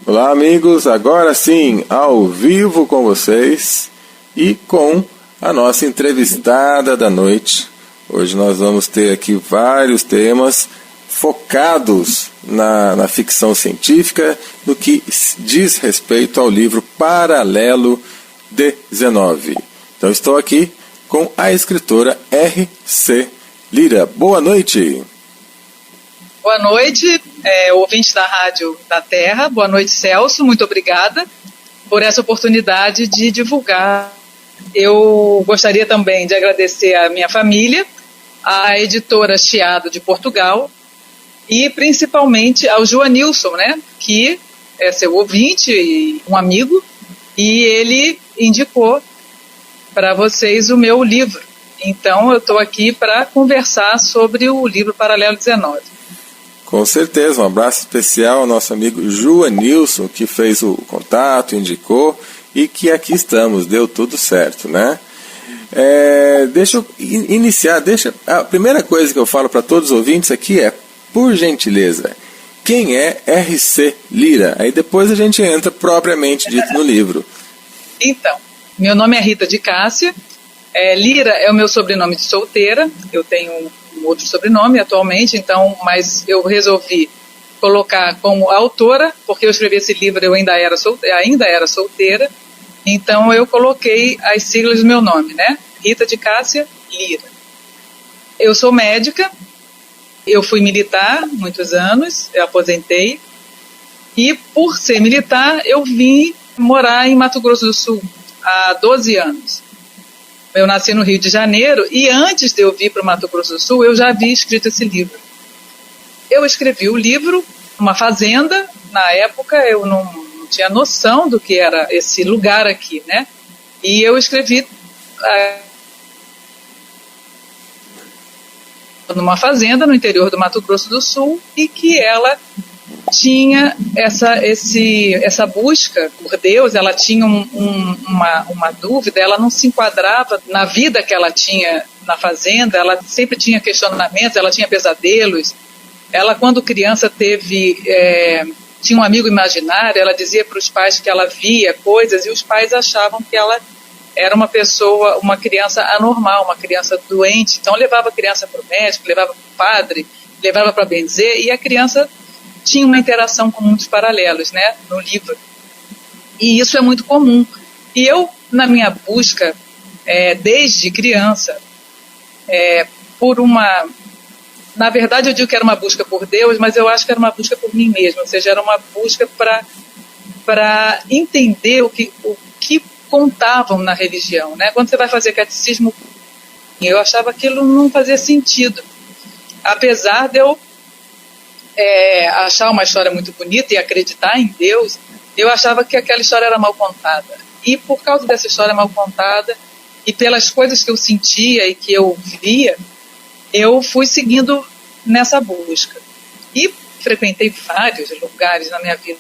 Olá, amigos, agora sim, ao vivo com vocês e com a nossa entrevistada da noite. Hoje nós vamos ter aqui vários temas focados na ficção científica, no que diz respeito ao livro Paralelo 19. Então estou aqui com a escritora R.C. Lira. Boa noite! Boa noite, ouvintes da Rádio da Terra. Boa noite, Celso. Muito obrigada por essa oportunidade de divulgar. Eu gostaria também de agradecer à minha família, à editora Chiado de Portugal e principalmente ao Joanilson, né, que é seu ouvinte e um amigo, e ele indicou para vocês o meu livro. Então eu estou aqui para conversar sobre o livro Paralelo 19. Com certeza, um abraço especial ao nosso amigo Joanilson, que fez o contato, indicou, e que aqui estamos, deu tudo certo, né? Deixa eu iniciar, a primeira coisa que eu falo para todos os ouvintes aqui é, por gentileza, quem é R.C. Lira? Aí depois a gente entra propriamente dito no livro. Então, meu nome é Rita de Cássia, Lira é o meu sobrenome de solteira, eu tenho um outro sobrenome atualmente, então, mas eu resolvi colocar como autora, porque eu escrevi esse livro, eu ainda era solteira, então eu coloquei as siglas do meu nome, né? Rita de Cássia Lira. Eu sou médica, eu fui militar muitos anos, eu aposentei, e por ser militar eu vim morar em Mato Grosso do Sul há 12 anos. Eu nasci no Rio de Janeiro e antes de eu vir para o Mato Grosso do Sul, eu já havia escrito esse livro. Eu escrevi o livro numa fazenda, na época eu não tinha noção do que era esse lugar aqui, né? E eu escrevi numa fazenda no interior do Mato Grosso do Sul e que ela tinha essa busca por Deus, ela tinha uma dúvida, ela não se enquadrava na vida que ela tinha na fazenda, ela sempre tinha questionamentos, ela tinha pesadelos. Ela, quando criança, tinha um amigo imaginário, ela dizia para os pais que ela via coisas e os pais achavam que ela era uma criança anormal, uma criança doente, então levava a criança para o médico, levava para o padre, levava para benzer, e a criança tinha uma interação com muitos paralelos, né, no livro. E isso é muito comum. E eu, na minha busca, desde criança, na verdade eu digo que era uma busca por Deus, mas eu acho que era uma busca por mim mesma, ou seja, era uma busca para entender o que contavam na religião, né? Quando você vai fazer catecismo, eu achava que aquilo não fazia sentido. Apesar de eu achar uma história muito bonita e acreditar em Deus, eu achava que aquela história era mal contada. E por causa dessa história mal contada, e pelas coisas que eu sentia e que eu via, eu fui seguindo nessa busca. E frequentei vários lugares na minha vida.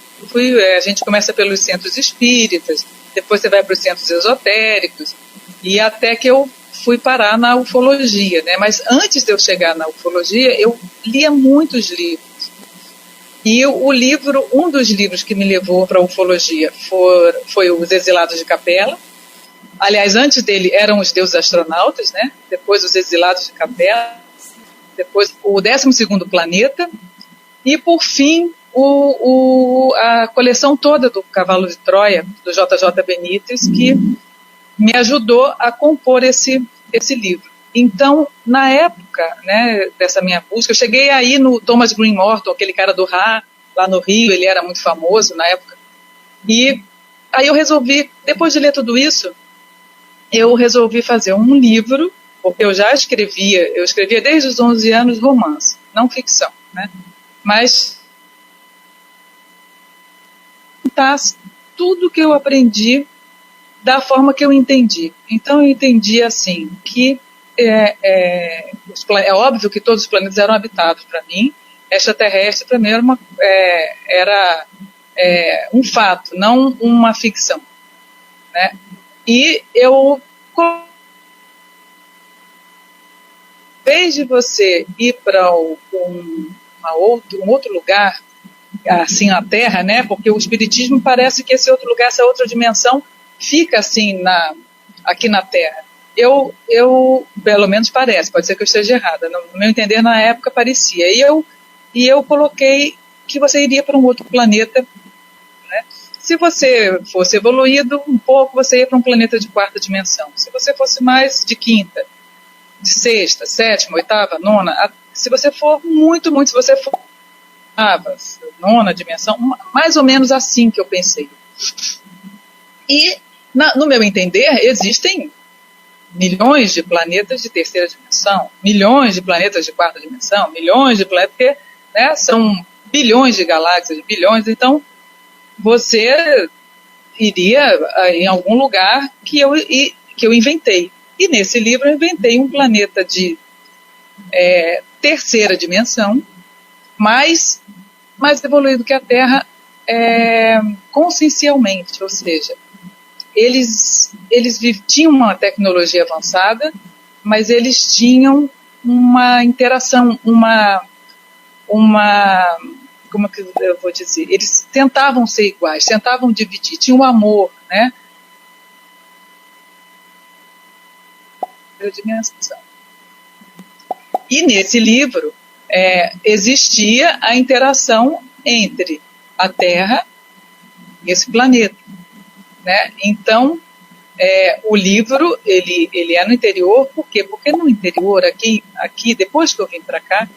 A gente começa pelos centros espíritas, depois você vai para os centros esotéricos, e até que eu fui parar na ufologia, né? Mas antes de eu chegar na ufologia, eu lia muitos livros. E um dos livros que me levou para a ufologia foi Os Exilados de Capela. Aliás, antes dele eram Os Deuses Astronautas, né? Depois Os Exilados de Capela, depois o 12º Planeta, e por fim a coleção toda do Cavalo de Troia, do J.J. Benítez, que me ajudou a compor esse livro. Então, na época, né, dessa minha busca, eu cheguei aí no Thomas Green Morton, aquele cara do Ra, lá no Rio, ele era muito famoso na época. E aí eu resolvi, depois de ler tudo isso, eu resolvi fazer um livro, porque eu escrevia desde os 11 anos romance, não ficção, né? Mas tudo que eu aprendi da forma que eu entendi. Então eu entendi assim, que é óbvio que todos os planetas eram habitados para mim, extraterrestre para mim era um fato, não uma ficção, né? E eu, em vez de você ir para um outro lugar, assim na Terra, né? Porque o espiritismo parece que esse outro lugar, essa outra dimensão, fica assim aqui na Terra. Eu, pelo menos parece, pode ser que eu esteja errada. No meu entender, na época parecia. E eu coloquei que você iria para um outro planeta, né? Se você fosse evoluído um pouco, você ia para um planeta de 4ª dimensão. Se você fosse mais de 5ª, de 6ª, 7ª, 8ª, 9ª, se você for muito, se você for 9ª dimensão, mais ou menos assim que eu pensei. E, no meu entender, existem milhões de planetas de 3ª dimensão, milhões de planetas de 4ª dimensão, milhões de planetas, porque, né, são bilhões de galáxias, bilhões, então você iria em algum lugar que eu inventei. E nesse livro eu inventei um planeta de 3ª dimensão, mais evoluído que a Terra consciencialmente, ou seja, eles tinham uma tecnologia avançada, mas eles tinham uma interação, como que eu vou dizer, eles tentavam ser iguais, tentavam dividir, tinham amor, né? Dimensão. E nesse livro existia a interação entre a Terra e esse planeta, né? Então, o livro ele é no interior, por quê? Porque no interior, aqui depois que eu vim para cá,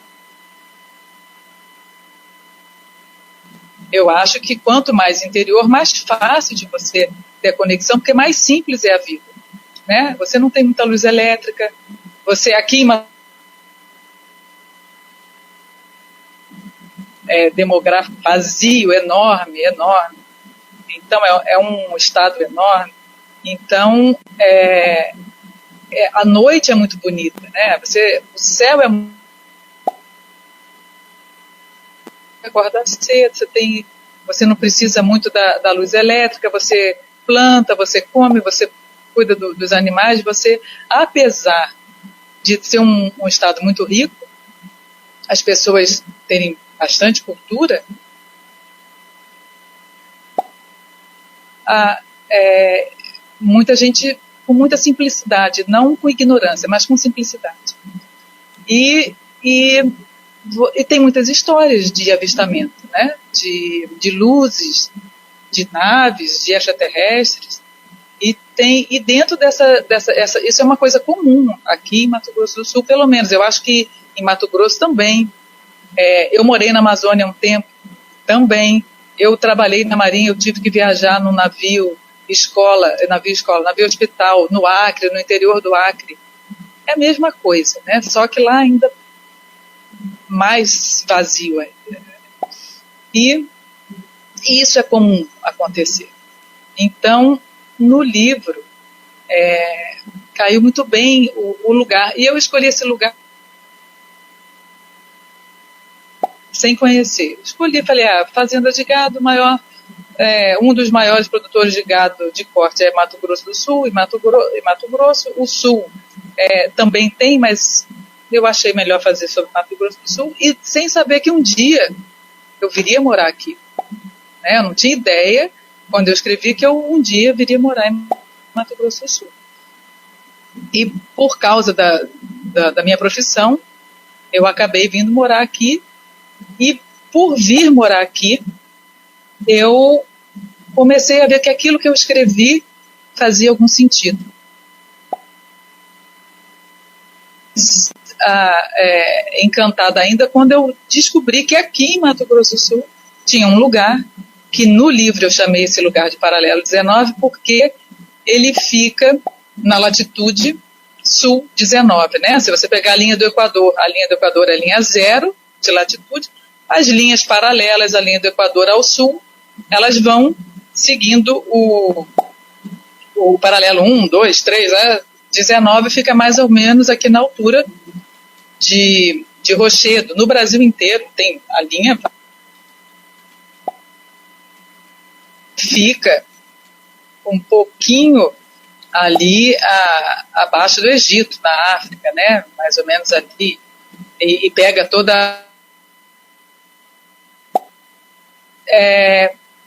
eu acho que quanto mais interior, mais fácil de você ter conexão, porque mais simples é a vida, né? Você não tem muita luz elétrica, você aqui demográfico vazio, enorme, então é um estado enorme, então a noite é muito bonita, né? O céu acordar cedo, você não precisa muito da luz elétrica, você planta, você come, você cuida dos animais, você, apesar de ser um estado muito rico, as pessoas terem bastante cultura, muita gente com muita simplicidade, não com ignorância, mas com simplicidade. E tem muitas histórias de avistamento, né? De luzes, de naves, de extraterrestres, e dentro isso é uma coisa comum aqui em Mato Grosso do Sul, pelo menos. Eu acho que em Mato Grosso também. Eu morei na Amazônia há um tempo também. Eu trabalhei na Marinha, eu tive que viajar no navio hospital, no Acre, no interior do Acre. É a mesma coisa, né? Só que lá ainda mais vazio. E isso é comum acontecer. Então, no livro, caiu muito bem o lugar. E eu escolhi esse lugar sem conhecer. Escolhi, falei, fazenda de gado maior, um dos maiores produtores de gado de corte é Mato Grosso do Sul, e Mato Grosso, o Sul também tem, mas eu achei melhor fazer sobre Mato Grosso do Sul, e sem saber que um dia eu viria morar aqui. Né? Eu não tinha ideia, quando eu escrevi, que eu um dia viria morar em Mato Grosso do Sul. E por causa da minha profissão, eu acabei vindo morar aqui, e por vir morar aqui, eu comecei a ver que aquilo que eu escrevi fazia algum sentido. Encantada ainda quando eu descobri que aqui em Mato Grosso do Sul tinha um lugar que no livro eu chamei esse lugar de Paralelo 19 porque ele fica na latitude sul 19, né? Se você pegar a linha do Equador é a linha 0 de latitude, as linhas paralelas à linha do Equador ao sul, elas vão seguindo o paralelo 1, 2, 3, 19 fica mais ou menos aqui na altura de Rochedo. No Brasil inteiro tem a linha, fica um pouquinho ali abaixo do Egito, na África, né? Mais ou menos ali, e pega toda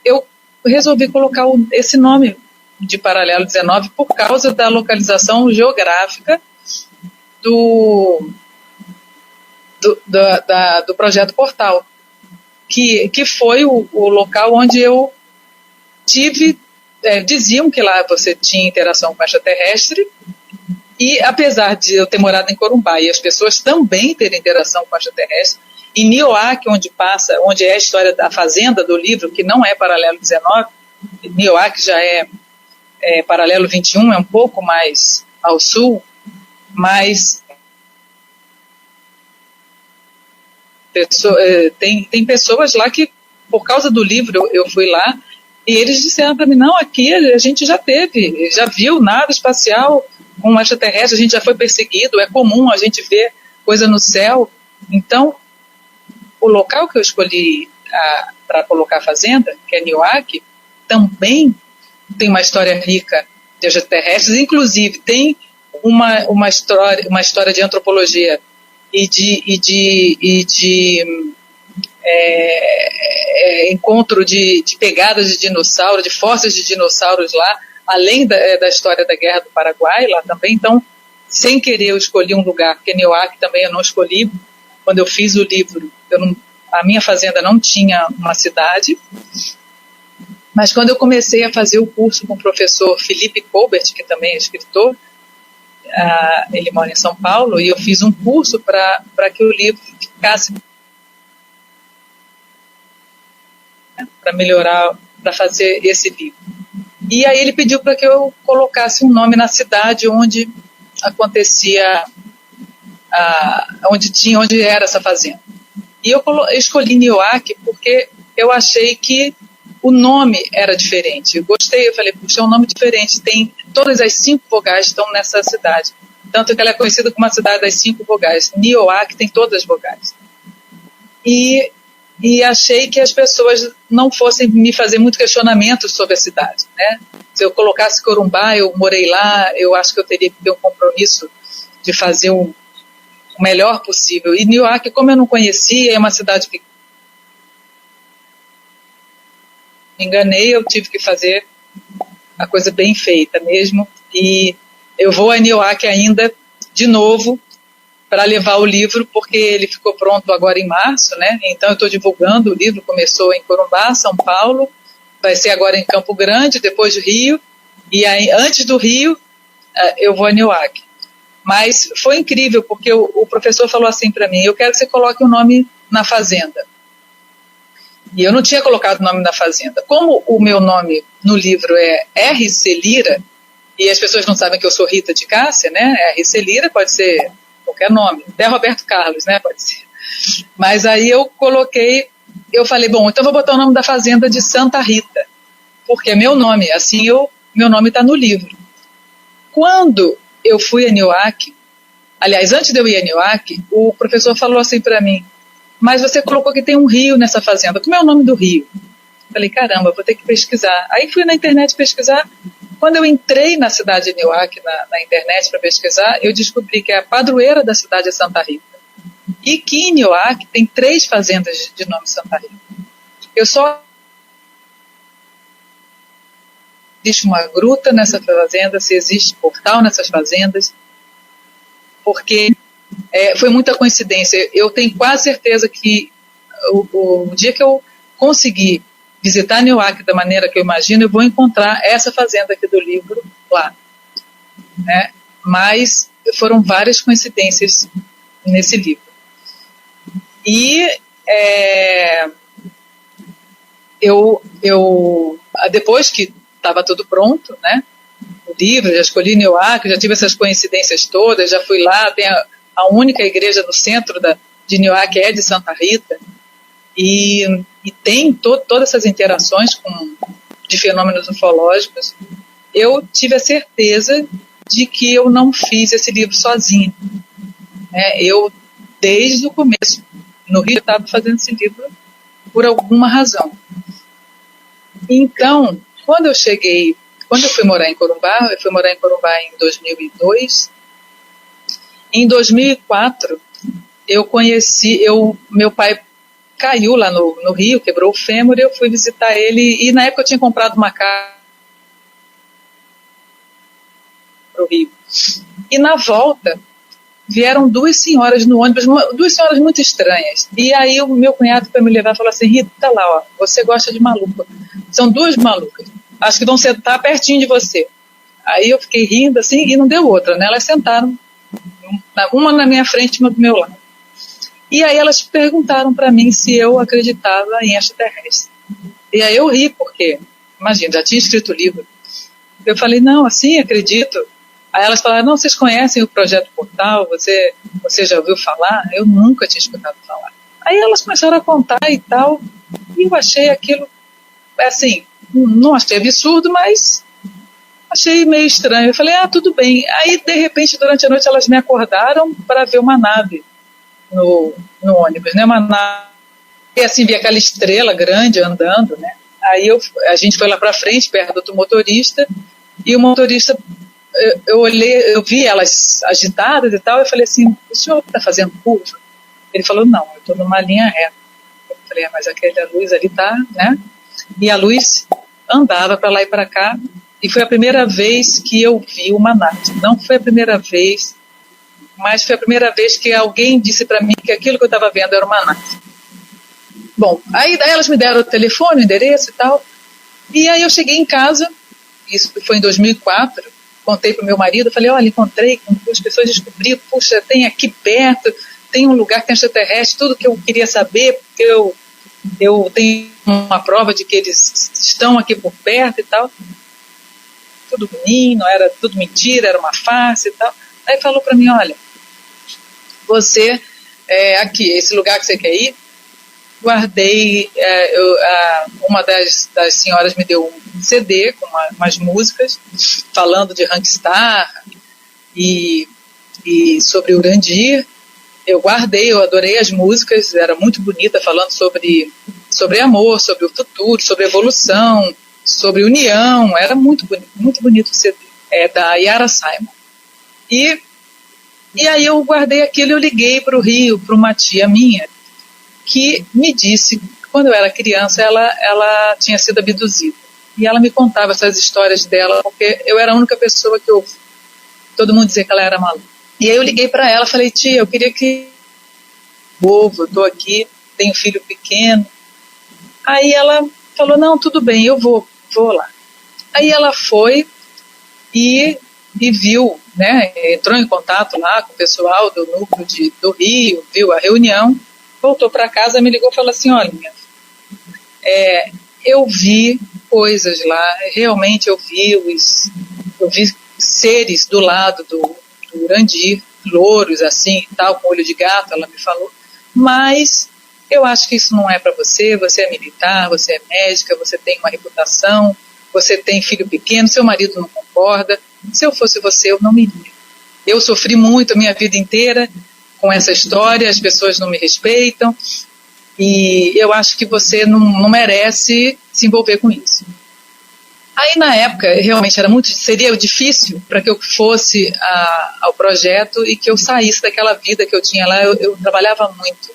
eu resolvi colocar esse nome de Paralelo 19 por causa da localização geográfica do projeto Portal, que foi o local onde eu tive, diziam que lá você tinha interação com extraterrestre, e apesar de eu ter morado em Corumbá e as pessoas também terem interação com extraterrestre, em Nioaque, onde é a história da fazenda do livro, que não é Paralelo 19, Nioaque já é Paralelo 21, é um pouco mais ao sul, mas tem pessoas lá que, por causa do livro, eu fui lá, e eles disseram para mim, não, aqui a gente já viu nave espacial com extraterrestre, a gente já foi perseguido, é comum a gente ver coisa no céu. Então, o local que eu escolhi para colocar a fazenda, que é Nioaque, também tem uma história rica de extraterrestres, inclusive tem uma história de antropologia e de encontro de pegadas de dinossauro, de fósseis de dinossauros lá, além da história da Guerra do Paraguai lá também. Então, sem querer, eu escolhi um lugar, porque Nioaque também eu não escolhi. Quando eu fiz o livro, a minha fazenda não tinha uma cidade, mas quando eu comecei a fazer o curso com o professor Felipe Colbert, que também é escritor, ele mora em São Paulo, e eu fiz um curso para que o livro ficasse, para melhorar, para fazer esse livro. E aí ele pediu para que eu colocasse um nome na cidade onde acontecia, onde era essa fazenda. E eu escolhi Nioaque porque eu achei que o nome era diferente. Eu gostei, eu falei, puxa, é um nome diferente. Todas as 5 vogais estão nessa cidade. Tanto que ela é conhecida como a cidade das 5 vogais. Nioaque tem todas as vogais. E achei que as pessoas não fossem me fazer muito questionamento sobre a cidade, né? Se eu colocasse Corumbá, eu morei lá, eu acho que eu teria que ter um compromisso de fazer o melhor possível. E Nioaque, como eu não conhecia, é uma cidade que me enganei, eu tive que fazer a coisa bem feita mesmo. E eu vou a Nioaque ainda, de novo, para levar o livro, porque ele ficou pronto agora em março, né? Então eu estou divulgando o livro, começou em Corumbá, São Paulo, vai ser agora em Campo Grande, depois do Rio, e aí, antes do Rio, eu vou a Nioaque. Mas foi incrível, porque o professor falou assim para mim, eu quero que você coloque o nome na fazenda. E eu não tinha colocado o nome na fazenda. Como o meu nome no livro é R.C. Lira, e as pessoas não sabem que eu sou Rita de Cássia, né? R.C. Lira pode ser qualquer nome, até Roberto Carlos, né? Pode ser. Mas aí eu falei, bom, então vou botar o nome da fazenda de Santa Rita, porque é meu nome, assim meu nome está no livro. Quando eu fui a Nioaque, aliás, antes de eu ir a Nioaque, o professor falou assim para mim, mas você colocou que tem um rio nessa fazenda, como é o nome do rio? Falei, caramba, vou ter que pesquisar. Aí fui na internet pesquisar. Quando eu entrei na cidade de Nioaque, na internet para pesquisar, eu descobri que a padroeira da cidade é Santa Rita. E que em Nioaque tem 3 fazendas de nome Santa Rita. Existe uma gruta nessa fazenda, se existe portal nessas fazendas, porque foi muita coincidência. Eu tenho quase certeza que o dia que eu conseguir visitar Nioaque da maneira que eu imagino, eu vou encontrar essa fazenda aqui do livro lá, né? Mas foram várias coincidências nesse livro. E depois que estava tudo pronto, né? O livro, já escolhi Nioaque, já tive essas coincidências todas, já fui lá, tem a única igreja no centro de Nioaque é de Santa Rita, e tem todas essas interações de fenômenos ufológicos. Eu tive a certeza de que eu não fiz esse livro sozinha. Eu, desde o começo, no Rio, estava fazendo esse livro por alguma razão. Então, quando eu fui morar em Corumbá, em 2002. Em 2004, meu pai caiu lá no Rio, quebrou o fêmur, e eu fui visitar ele, e na época eu tinha comprado uma casa para o Rio. E na volta, vieram duas senhoras no ônibus, duas senhoras muito estranhas. E aí o meu cunhado foi me levar e falou assim: Rita, lá, ó, você gosta de maluco. São duas malucas, acho que vão sentar pertinho de você. Aí eu fiquei rindo assim, e não deu outra, né? Elas sentaram, uma na minha frente e uma do meu lado. E aí elas perguntaram para mim se eu acreditava em extraterrestre. E aí eu ri, porque, imagina, já tinha escrito o livro. Eu falei: não, assim, acredito. Aí elas falaram: não, vocês conhecem o Projeto Portal? Você já ouviu falar? Eu nunca tinha escutado falar. Aí elas começaram a contar e tal, e eu achei aquilo, assim, não achei absurdo, mas achei meio estranho. Eu falei: ah, tudo bem. Aí, de repente, durante a noite, elas me acordaram para ver uma nave no ônibus, né? Uma nave, e assim, vi aquela estrela grande andando, né? Aí a gente foi lá para frente, perto do motorista, e o motorista, eu olhei, eu vi elas agitadas e tal, eu falei assim: o senhor está fazendo curva? Ele falou: não, eu estou numa linha reta. Eu falei: mas aquela luz ali tá, né? E a luz andava para lá e para cá, e foi a primeira vez que eu vi uma nave. Não foi a primeira vez, mas foi a primeira vez que alguém disse para mim que aquilo que eu estava vendo era uma nave. Bom, aí daí elas me deram o telefone, o endereço e tal, e aí eu cheguei em casa, isso foi em 2004, contei para o meu marido, falei: olha, encontrei com duas pessoas, descobri, puxa, tem aqui perto, tem um lugar que tem extraterrestre, tudo que eu queria saber, porque eu tenho uma prova de que eles estão aqui por perto e tal. Tudo ruim, não era tudo mentira, era uma farsa e tal. Aí falou para mim: olha, você, aqui, esse lugar que você quer ir, guardei, uma das senhoras me deu um CD com umas músicas falando de Rankstar e sobre Urandir. Eu guardei, eu adorei as músicas, era muito bonita, falando sobre amor, sobre o futuro, sobre evolução, sobre união, era muito bonito o CD, da Yara Simon. E aí eu guardei aquilo e eu liguei para o Rio, para uma tia minha, que me disse que quando eu era criança ela tinha sido abduzida. E ela me contava essas histórias dela, porque eu era a única pessoa que ouvi. Todo mundo dizia que ela era maluca. E aí eu liguei para ela, falei: tia, eu queria que eu estou aqui, tenho filho pequeno. Aí ela falou: não, tudo bem, eu vou lá. Aí ela foi e viu, né, entrou em contato lá com o pessoal do núcleo do Rio, viu a reunião, voltou para casa, me ligou e falou assim: olha, eu vi coisas lá, realmente eu vi seres do lado do Urandir, louros assim, tal, com olho de gato, ela me falou, mas eu acho que isso não é para você, você é militar, você é médica, você tem uma reputação, você tem filho pequeno, seu marido não concorda, se eu fosse você eu não me iria. Eu sofri muito a minha vida inteira com essa história, as pessoas não me respeitam, e eu acho que você não merece se envolver com isso. Aí, na época, realmente seria difícil para que eu fosse ao projeto e que eu saísse daquela vida que eu tinha lá. Eu trabalhava muito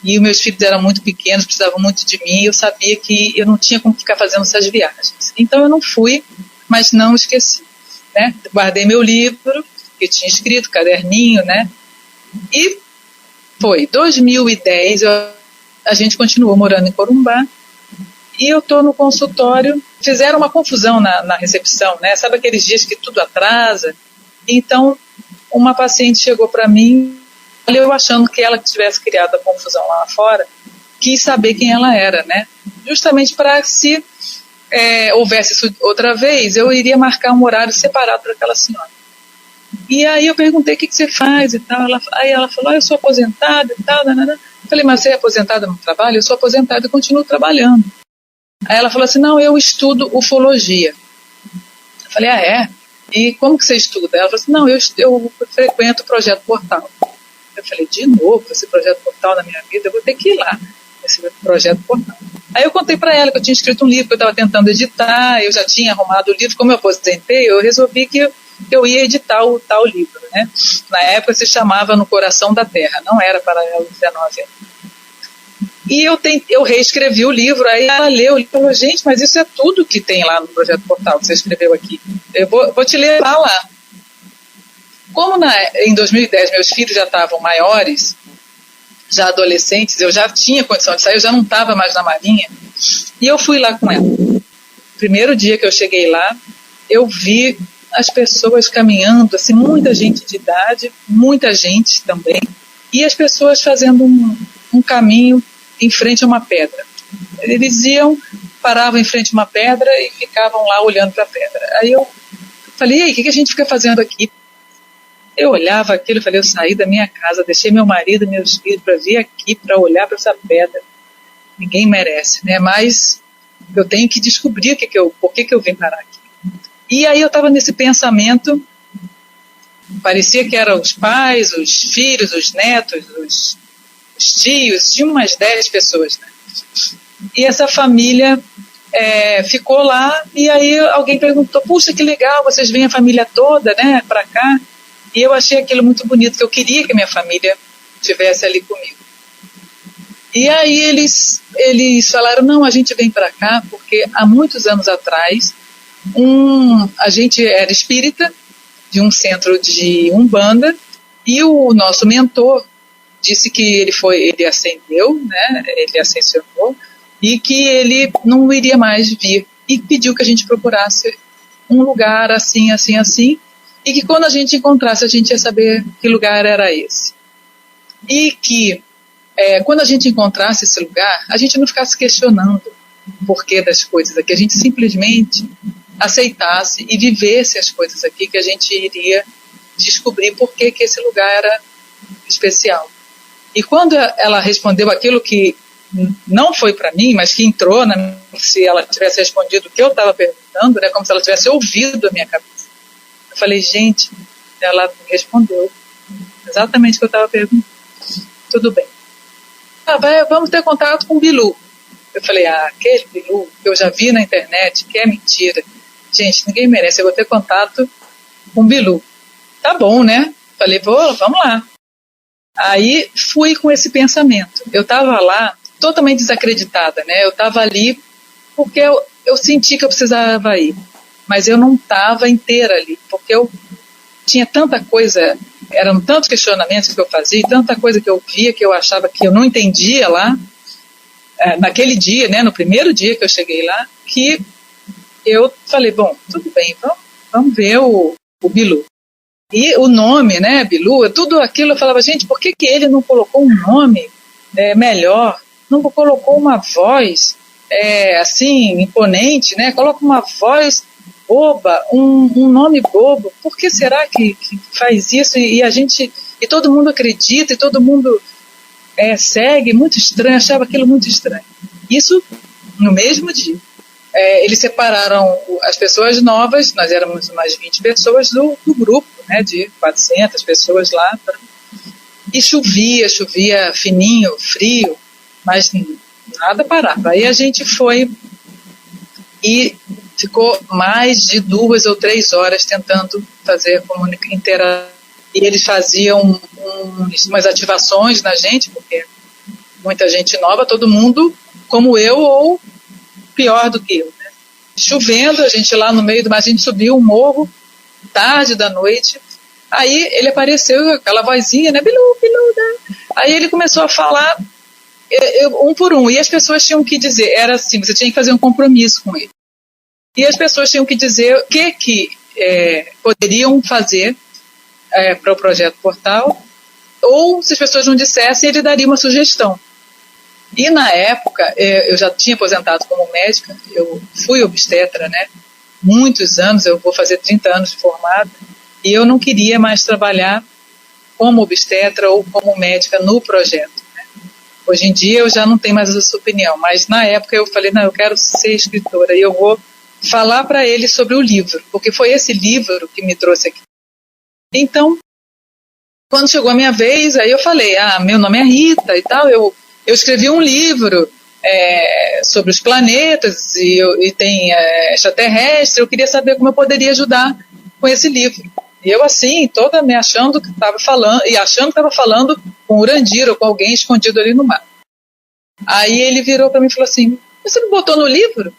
e os meus filhos eram muito pequenos, precisavam muito de mim, e eu sabia que eu não tinha como ficar fazendo essas viagens. Então eu não fui, mas não esqueci, né? Guardei meu livro, que tinha escrito, caderninho, né? E foi 2010, a gente continuou morando em Corumbá, e eu estou no consultório. Fizeram uma confusão na recepção, né? Sabe aqueles dias que tudo atrasa? Então, uma paciente chegou para mim, eu achando que ela tivesse criado a confusão lá fora, quis saber quem ela era, né? Justamente para, se houvesse isso outra vez, eu iria marcar um horário separado para aquela senhora. E aí eu perguntei: o que você faz e tal. Aí ela falou: eu sou aposentada e tal. Eu falei: mas você é aposentada no trabalho? Eu sou aposentada e continuo trabalhando. Aí ela falou assim: não, eu estudo ufologia. Eu falei: ah, é? E como que você estuda? Ela falou assim: não, eu frequento o Projeto Portal. Eu falei: de novo, esse Projeto Portal na minha vida, eu vou ter que ir lá, esse Projeto Portal. Aí eu contei para ela que eu tinha escrito um livro que eu estava tentando editar, eu já tinha arrumado o livro, como eu aposentei, eu resolvi que eu ia editar o tal livro, né? Na época se chamava No Coração da Terra, não era Paralelo 19. E eu reescrevi o livro, aí ela leu e falou, gente, mas isso é tudo que tem lá no Projeto Portal que você escreveu aqui. Eu vou te levar lá. Como em 2010 meus filhos já estavam maiores, já adolescentes, eu já tinha condição de sair, eu já não estava mais na Marinha, e eu fui lá com ela. Primeiro dia que eu cheguei lá, eu vi as pessoas caminhando, assim, muita gente de idade, muita gente também, e as pessoas fazendo um caminho em frente a uma pedra. Eles paravam em frente a uma pedra e ficavam lá olhando para a pedra. Aí eu falei, e aí, o que a gente fica fazendo aqui? Eu olhava aquilo e falei, eu saí da minha casa, deixei meu marido e meus filhos para vir aqui, para olhar para essa pedra. Ninguém merece, né? Mas eu tenho que descobrir por que eu vim parar aqui. E aí eu estava nesse pensamento, parecia que eram os pais, os filhos, os netos, os tios, tinha umas 10 pessoas, né? E essa família ficou lá, e aí alguém perguntou, puxa, que legal, vocês vêm a família toda, né, para cá. E eu achei aquilo muito bonito, que eu queria que a minha família estivesse ali comigo. E aí eles falaram, não, a gente vem para cá porque há muitos anos atrás a gente era espírita de um centro de Umbanda, e o nosso mentor disse que ele ascendeu, né, ele ascensionou, e que ele não iria mais vir, e pediu que a gente procurasse um lugar assim, assim, assim, e que quando a gente encontrasse, a gente ia saber que lugar era esse. E que quando a gente encontrasse esse lugar, a gente não ficasse questionando o porquê das coisas aqui, a gente simplesmente aceitasse e vivesse as coisas aqui, que a gente iria descobrir por que esse lugar era especial. E quando ela respondeu aquilo que não foi para mim, mas que entrou, se ela tivesse respondido o que eu estava perguntando, né, como se ela tivesse ouvido a minha cabeça. Eu falei, gente, ela respondeu exatamente o que eu estava perguntando. Tudo bem. Vamos ter contato com o Bilu. Eu falei, aquele Bilu que eu já vi na internet, que é mentira. Gente, ninguém merece, eu vou ter contato com o Bilu. Tá bom, né? Falei, vamos lá. Aí fui com esse pensamento. Eu estava lá totalmente desacreditada, né? Eu estava ali porque eu senti que eu precisava ir. Mas eu não estava inteira ali, porque eu tinha tanta coisa, eram tantos questionamentos que eu fazia, tanta coisa que eu via que eu achava que eu não entendia lá, naquele dia, né, no primeiro dia que eu cheguei lá, que eu falei, bom, tudo bem, vamos ver o Bilu. E o nome, né, Bilu, tudo aquilo, eu falava, gente, por que ele não colocou um nome melhor, não colocou uma voz assim, imponente, né, coloca uma voz boba, um nome bobo, por que será que faz isso e todo mundo acredita e todo mundo segue, muito estranho, achava aquilo muito estranho. Isso no mesmo dia. Eles separaram as pessoas novas, nós éramos umas 20 pessoas do grupo, né, de 400 pessoas lá, e chovia fininho, frio, mas nada parava. Aí a gente foi e ficou mais de 2 ou 3 horas tentando fazer interação. E eles faziam umas ativações na gente, porque muita gente nova, todo mundo como eu ou pior do que eu. Né? Chovendo, a gente lá no meio do mar, a gente subiu um morro, tarde da noite. Aí ele apareceu, aquela vozinha, né? Bilu, Bilu, né? Aí ele começou a falar um por um. E as pessoas tinham que dizer, era assim, você tinha que fazer um compromisso com ele. E as pessoas tinham que dizer o que poderiam fazer para o Projeto Portal, ou se as pessoas não dissessem, ele daria uma sugestão. E na época, eu já tinha aposentado como médica, eu fui obstetra, né? Muitos anos, eu vou fazer 30 anos de formada, e eu não queria mais trabalhar como obstetra ou como médica no projeto. Né? Hoje em dia eu já não tenho mais essa opinião, mas na época eu falei, não, eu quero ser escritora, e eu vou falar para ele sobre o livro, porque foi esse livro que me trouxe aqui. Então, quando chegou a minha vez, aí eu falei, meu nome é Rita e tal, eu escrevi um livro sobre os planetas e tem extraterrestre, eu queria saber como eu poderia ajudar com esse livro. E eu assim, toda me achando que estava falando, e achando que estava falando com o Urandir ou com alguém escondido ali no mar. Aí ele virou para mim e falou assim, você não botou no livro?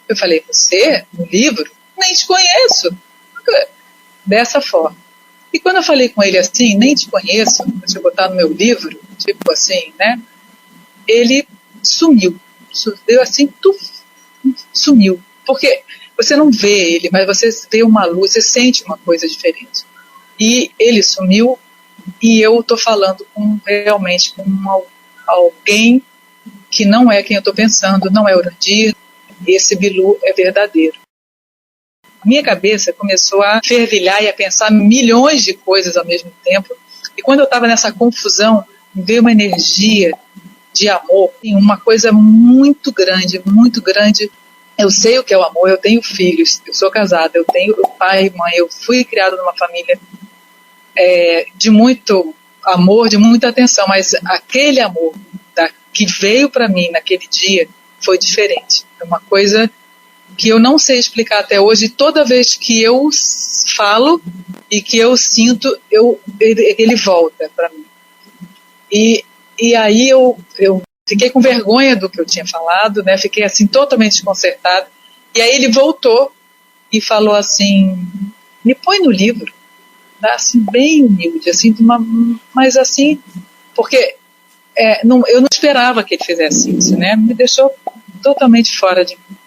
Eu falei, você? No livro? Nem te conheço. Dessa forma. E quando eu falei com ele assim, nem te conheço, deixa eu botar no meu livro, tipo assim, né? Ele sumiu. Deu assim, sumiu. Porque você não vê ele, mas você vê uma luz, você sente uma coisa diferente. E ele sumiu e eu estou falando realmente com alguém que não é quem eu estou pensando, não é Urandir, esse Bilu é verdadeiro. Minha cabeça começou a fervilhar e a pensar milhões de coisas ao mesmo tempo. E quando eu estava nessa confusão, veio uma energia de amor, uma coisa muito grande, muito grande. Eu sei o que é o amor, eu tenho filhos, eu sou casada, eu tenho pai e mãe, eu fui criada numa família de muito amor, de muita atenção, mas aquele amor que veio para mim naquele dia foi diferente. É uma coisa que eu não sei explicar até hoje. Toda vez que eu falo e que eu sinto, ele volta para mim. E aí eu fiquei com vergonha do que eu tinha falado, né? Fiquei assim totalmente desconcertada. E aí ele voltou e falou assim, me põe no livro, assim bem humilde, assim, mas assim, porque eu não esperava que ele fizesse isso, né? Me deixou totalmente fora de mim.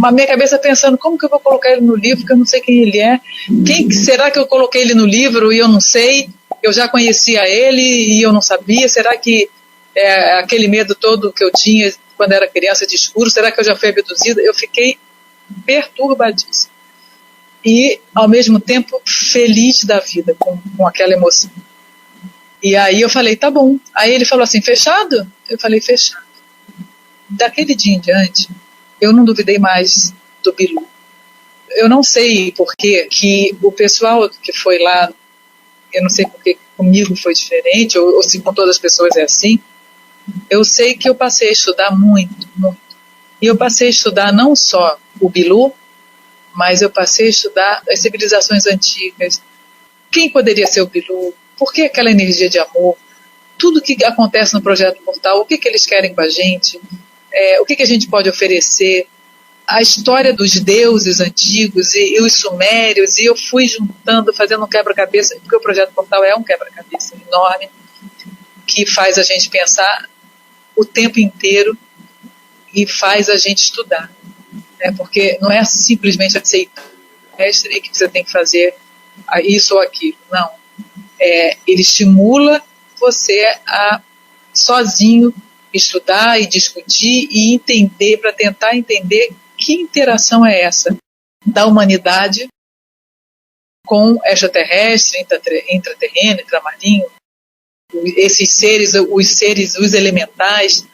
A minha cabeça pensando, como que eu vou colocar ele no livro, que eu não sei quem ele é? Quem será que eu coloquei ele no livro e eu não sei? Eu já conhecia ele e eu não sabia. Será que aquele medo todo que eu tinha quando era criança de escuro, será que eu já fui abduzida? Eu fiquei perturbadíssima. E, ao mesmo tempo, feliz da vida com aquela emoção. E aí eu falei, tá bom. Aí ele falou assim, fechado? Eu falei, fechado. Daquele dia em diante, eu não duvidei mais do Bilu. Eu não sei por que o pessoal que foi lá, eu não sei porque comigo foi diferente, ou se com todas as pessoas é assim. Eu sei que eu passei a estudar muito, muito. E eu passei a estudar não só o Bilu, mas eu passei a estudar as civilizações antigas. Quem poderia ser o Bilu? Por que aquela energia de amor? Tudo que acontece no Projeto Portal, o que eles querem com a gente? O que a gente pode oferecer, a história dos deuses antigos e os sumérios, e eu fui juntando, fazendo um quebra-cabeça, porque o Projeto Portal é um quebra-cabeça enorme, que faz a gente pensar o tempo inteiro e faz a gente estudar, né? Porque não é simplesmente aceitar que você tem que fazer isso ou aquilo, não. Ele estimula você a sozinho estudar e discutir e entender, para tentar entender que interação é essa da humanidade com extraterrestre, intraterreno, intramarinho, esses seres, os elementais,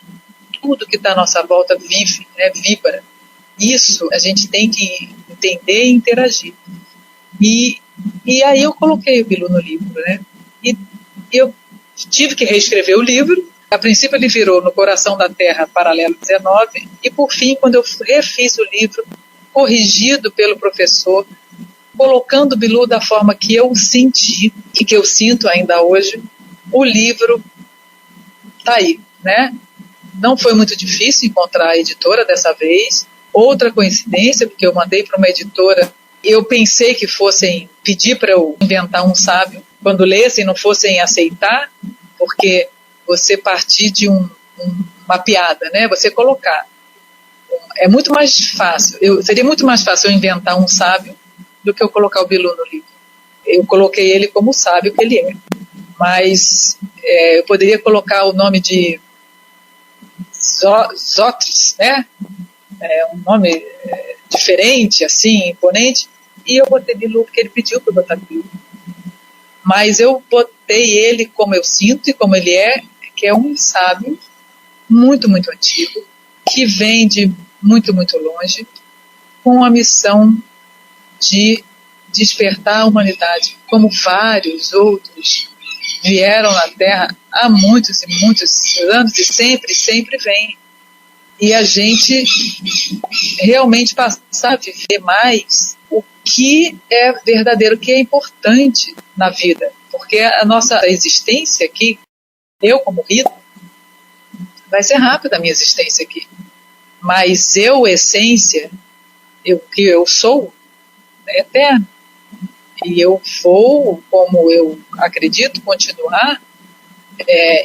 tudo que está à nossa volta vive, né, vibra. Isso a gente tem que entender e interagir. E aí eu coloquei o Bilu no livro, né? E eu tive que reescrever o livro. A princípio ele virou No Coração da Terra, Paralelo 19, e por fim, quando eu refiz o livro, corrigido pelo professor, colocando o Bilu da forma que eu senti, e que eu sinto ainda hoje, o livro está aí, né? Não foi muito difícil encontrar a editora dessa vez. Outra coincidência, porque eu mandei para uma editora, eu pensei que fossem pedir para eu inventar um sábio, quando lessem não fossem aceitar, porque você partir de uma piada, né? Você colocar. É muito mais fácil. Seria muito mais fácil eu inventar um sábio do que eu colocar o Bilu no livro. Eu coloquei ele como sábio que ele é. Mas eu poderia colocar o nome de Zotris, né? Um nome diferente, assim, imponente. E eu botei Bilu porque ele pediu para eu botar Bilu. Mas eu botei ele como eu sinto e como ele é, que é um sábio muito, muito antigo, que vem de muito, muito longe, com a missão de despertar a humanidade, como vários outros vieram na Terra há muitos e muitos anos e sempre, sempre vem. E a gente realmente passar a viver mais o que é verdadeiro, o que é importante na vida. Porque a nossa existência aqui, eu como Rita, vai ser rápida a minha existência aqui. Mas essência, que eu sou, é eterno. E eu vou, como eu acredito, continuar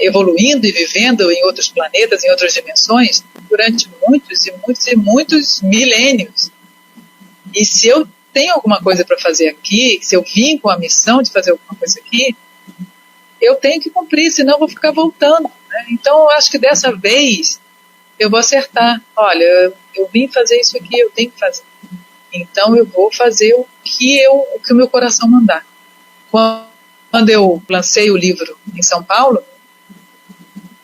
evoluindo e vivendo em outros planetas, em outras dimensões, durante muitos e muitos e muitos milênios. E se eu tenho alguma coisa para fazer aqui, se eu vim com a missão de fazer alguma coisa aqui, eu tenho que cumprir, senão eu vou ficar voltando, né? Então eu acho que dessa vez eu vou acertar. Olha, eu vim fazer isso aqui, eu tenho que fazer. Então eu vou fazer o que o meu coração mandar. Quando eu lancei o livro em São Paulo,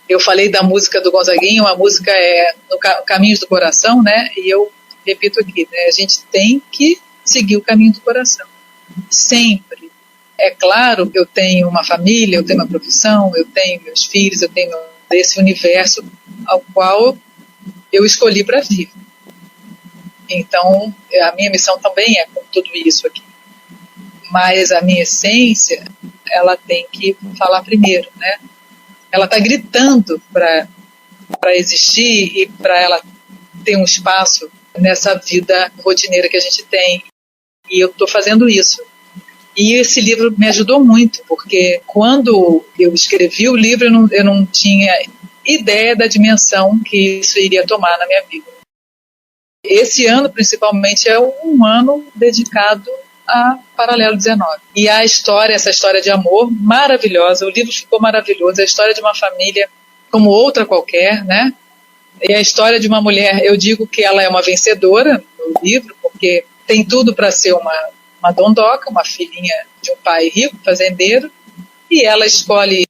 eu falei da música do Gonzaguinho, a música é no Caminhos do Coração, né? E eu repito aqui, né? A gente tem que seguir o caminho do coração, sempre. É claro que eu tenho uma família, eu tenho uma profissão, eu tenho meus filhos, eu tenho esse universo ao qual eu escolhi para viver. Então, a minha missão também é com tudo isso aqui. Mas a minha essência, ela tem que falar primeiro, né? Ela está gritando para existir e para ela ter um espaço nessa vida rotineira que a gente tem. E eu estou fazendo isso. E esse livro me ajudou muito, porque quando eu escrevi o livro, eu não tinha ideia da dimensão que isso iria tomar na minha vida. Esse ano, principalmente, é um ano dedicado a Paralelo 19. E a história, essa história de amor maravilhosa, o livro ficou maravilhoso, a história de uma família como outra qualquer, né? E a história de uma mulher, eu digo que ela é uma vencedora no livro, porque tem tudo para ser uma dondoca, uma filhinha de um pai rico, fazendeiro, e ela escolhe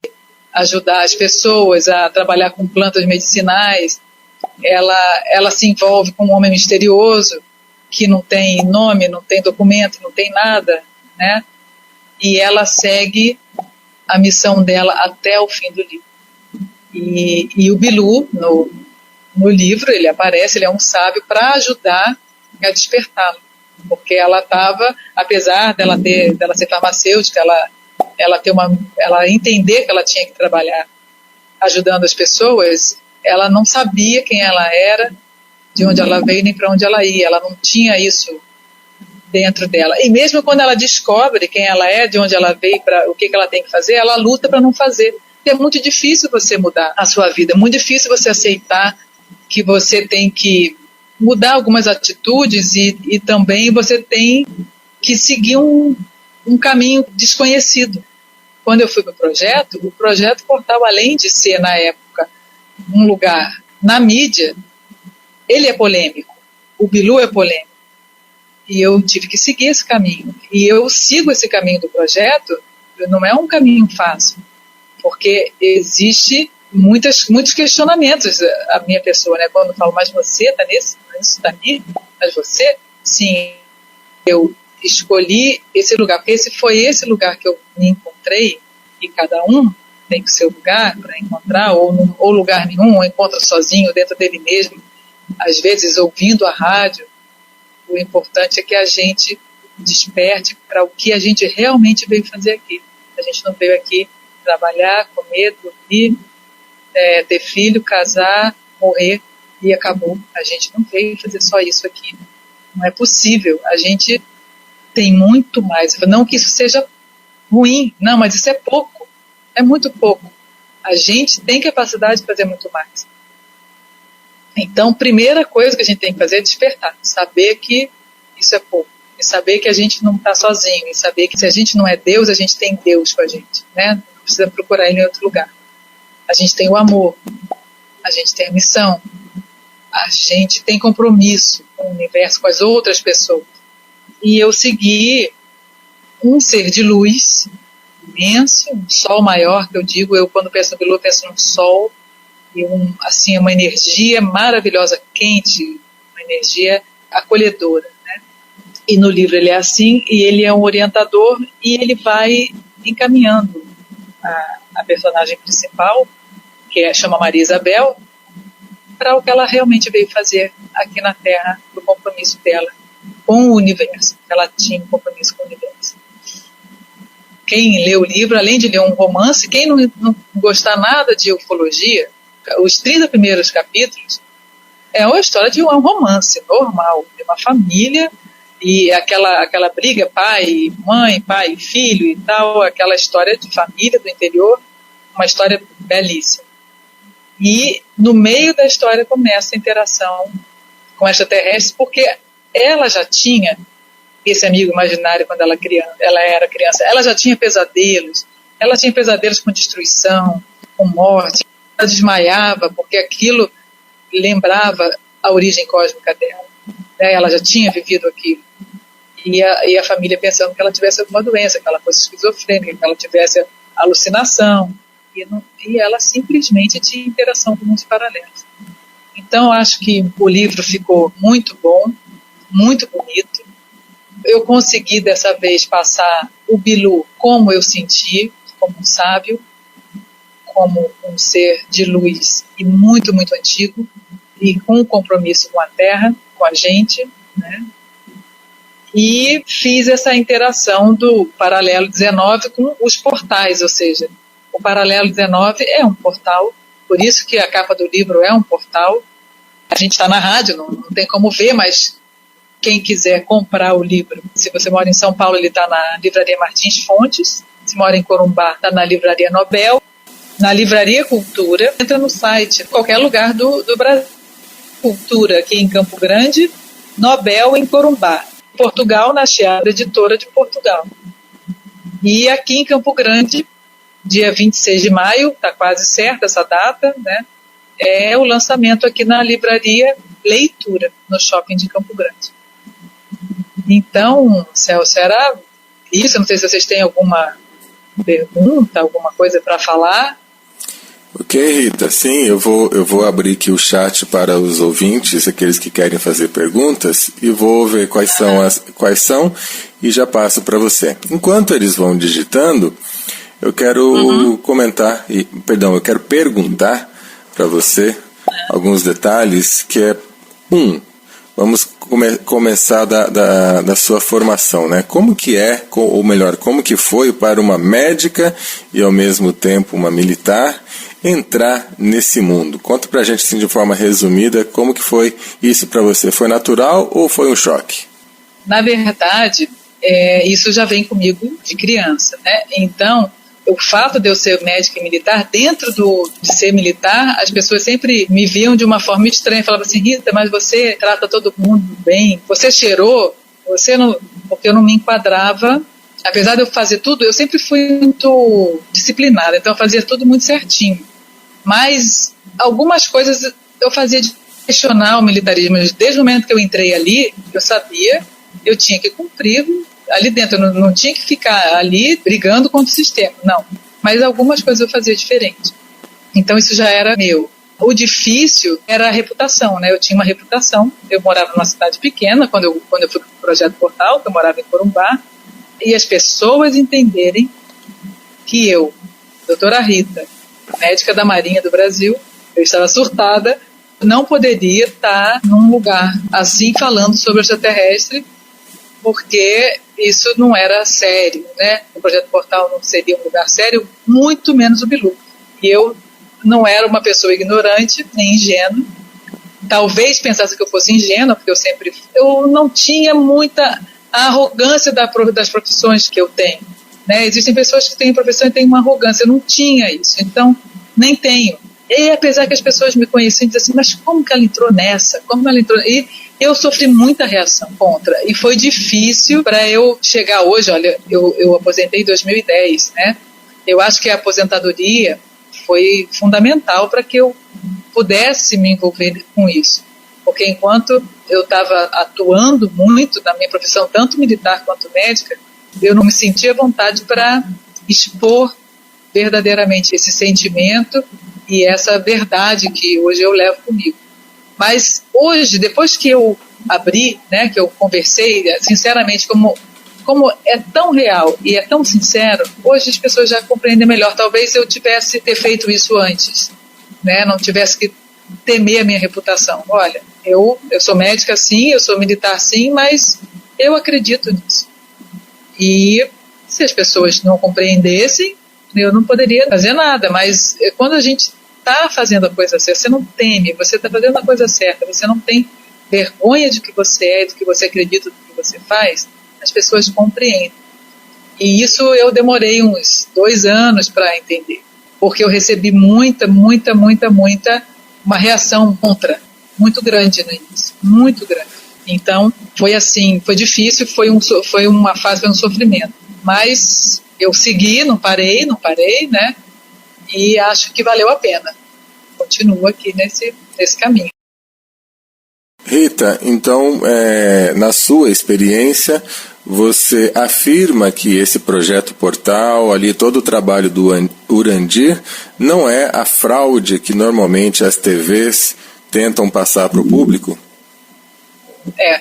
ajudar as pessoas a trabalhar com plantas medicinais. Ela se envolve com um homem misterioso, que não tem nome, não tem documento, não tem nada, né? E ela segue a missão dela até o fim do livro. E o Bilu, no livro, ele aparece, ele é um sábio para ajudar a despertá-lo. Porque ela estava, apesar dela ser farmacêutica, ela entender que ela tinha que trabalhar ajudando as pessoas, ela não sabia quem ela era, de onde ela veio, nem para onde ela ia. Ela não tinha isso dentro dela. E mesmo quando ela descobre quem ela é, de onde ela veio, o que ela tem que fazer, ela luta para não fazer. Porque é muito difícil você mudar a sua vida, é muito difícil você aceitar que você tem que mudar algumas atitudes e também você tem que seguir um caminho desconhecido. Quando eu fui para o projeto Portal, além de ser, na época, um lugar na mídia, ele é polêmico, o Bilu é polêmico. E eu tive que seguir esse caminho. E eu sigo esse caminho do projeto, não é um caminho fácil, porque existe muitos questionamentos a minha pessoa, né? Quando eu falo, mas você está nisso daqui? Mas você? Sim, eu escolhi esse lugar, porque foi esse lugar que eu me encontrei, e cada um tem o seu lugar para encontrar, ou lugar nenhum, ou encontra sozinho dentro dele mesmo, às vezes ouvindo a rádio. O importante é que a gente desperte para o que a gente realmente veio fazer aqui. A gente não veio aqui trabalhar, comer, dormir, ter filho, casar, morrer e acabou. A gente não veio fazer só isso aqui. Não é possível. A gente tem muito mais. Não que isso seja ruim, não, mas isso é pouco. É muito pouco. A gente tem capacidade de fazer muito mais. Então, primeira coisa que a gente tem que fazer é despertar, saber que isso é pouco, e saber que a gente não está sozinho, e saber que se a gente não é Deus, a gente tem Deus com a gente, né? Não precisa procurar ele em outro lugar. A gente tem o amor, a gente tem a missão, a gente tem compromisso com o universo, com as outras pessoas. E eu segui um ser de luz imenso, um sol maior, que eu digo, eu quando penso no Bilu, eu penso num sol, e uma energia maravilhosa, quente, uma energia acolhedora, né? E no livro ele é assim, e ele é um orientador, e ele vai encaminhando a personagem principal, que chama Maria Isabel, para o que ela realmente veio fazer aqui na Terra, do compromisso dela com o universo. Ela tinha um compromisso com o universo. Quem lê o livro, além de ler um romance, quem não gostar nada de ufologia, os 30 primeiros capítulos é uma história de um romance normal, de uma família, e aquela briga pai, mãe, pai, filho e tal, aquela história de família do interior, uma história belíssima. E no meio da história começa a interação com extraterrestres, porque ela já tinha esse amigo imaginário quando ela era criança, ela já tinha pesadelos, com destruição, com morte, ela desmaiava porque aquilo lembrava a origem cósmica dela, né? Ela já tinha vivido aquilo, e a família pensando que ela tivesse alguma doença, que ela fosse esquizofrênica, que ela tivesse alucinação, e ela simplesmente tinha interação com mundos paralelos. Então acho que o livro ficou muito bom, muito bonito. Eu consegui dessa vez passar o Bilu como eu senti, como um sábio, como um ser de luz e muito, muito antigo, e com um compromisso com a Terra, com a gente, né? E fiz essa interação do Paralelo 19 com os portais, ou seja, o Paralelo 19 é um portal, por isso que a capa do livro é um portal. A gente está na rádio, não tem como ver, mas quem quiser comprar o livro, se você mora em São Paulo, ele está na Livraria Martins Fontes, se mora em Corumbá, está na Livraria Nobel, na Livraria Cultura, entra no site, qualquer lugar do Brasil. Cultura aqui em Campo Grande, Nobel em Corumbá, Portugal, na Chiara Editora de Portugal. E aqui em Campo Grande, dia 26 de maio, está quase certa essa data, né? É o lançamento aqui na Livraria Leitura, no Shopping de Campo Grande. Então, Celso, era isso. Não sei se vocês têm alguma pergunta, alguma coisa para falar. Ok, Rita, sim, eu vou abrir aqui o chat para os ouvintes, aqueles que querem fazer perguntas, e vou ver quais são e já passo para você. Enquanto eles vão digitando, eu quero eu quero perguntar para você alguns detalhes, que é, vamos começar da sua formação, né? Como que como que foi para uma médica e ao mesmo tempo uma militar entrar nesse mundo? Conta pra gente assim, de forma resumida, como que foi isso para você? Foi natural ou foi um choque? Na verdade, isso já vem comigo de criança, né? Então, o fato de eu ser médica e militar, dentro de ser militar, as pessoas sempre me viam de uma forma estranha, falavam assim: Rita, mas você trata todo mundo bem, você cheirou, porque eu não me enquadrava. Apesar de eu fazer tudo, eu sempre fui muito disciplinada, então eu fazia tudo muito certinho. Mas algumas coisas eu fazia de questionar o militarismo. Desde o momento que eu entrei ali, eu sabia, eu tinha que cumprir ali dentro, eu não tinha que ficar ali brigando contra o sistema, não. Mas algumas coisas eu fazia diferente. Então isso já era meu. O difícil era a reputação, né? Eu tinha uma reputação, eu morava numa cidade pequena, quando eu fui para o Projeto Portal, que eu morava em Corumbá, e as pessoas entenderem que eu, doutora Rita, médica da Marinha do Brasil, eu estava surtada, não poderia estar num lugar assim falando sobre o extraterrestre, porque isso não era sério, né? O Projeto Portal não seria um lugar sério, muito menos o Bilu. E eu não era uma pessoa ignorante, nem ingênua. Talvez pensasse que eu fosse ingênua, porque eu não tinha muita arrogância das profissões que eu tenho, né? Existem pessoas que têm profissão e têm uma arrogância, eu não tinha isso, então nem tenho. E apesar que as pessoas me conheciam e diziam assim: mas como que ela entrou nessa? Como ela entrou? E eu sofri muita reação contra, e foi difícil para eu chegar hoje. Olha, eu aposentei em 2010, né? Eu acho que a aposentadoria foi fundamental para que eu pudesse me envolver com isso, porque enquanto eu estava atuando muito na minha profissão, tanto militar quanto médica, eu não me sentia à vontade para expor verdadeiramente esse sentimento e essa verdade que hoje eu levo comigo. Mas hoje, depois que eu abri, né, que eu conversei, sinceramente, como é tão real e é tão sincero, hoje as pessoas já compreendem melhor. Talvez eu tivesse ter feito isso antes, né, não tivesse que temer a minha reputação. Olha, eu sou médica sim, eu sou militar sim, mas eu acredito nisso. E se as pessoas não compreendessem, eu não poderia fazer nada. Mas quando a gente está fazendo a coisa certa, você não teme, você está fazendo a coisa certa, você não tem vergonha de que você é, do que você acredita, do que você faz, as pessoas compreendem. E isso eu demorei uns 2 anos para entender, porque eu recebi muita, uma reação contra, muito grande no início, muito grande. Então, foi assim, foi difícil, foi uma fase, foi um sofrimento. Mas eu segui, não parei, né? E acho que valeu a pena. Continuo aqui nesse caminho. Rita, então, na sua experiência, você afirma que esse projeto Portal, ali todo o trabalho do Urandir, não é a fraude que normalmente as TVs tentam passar para o público?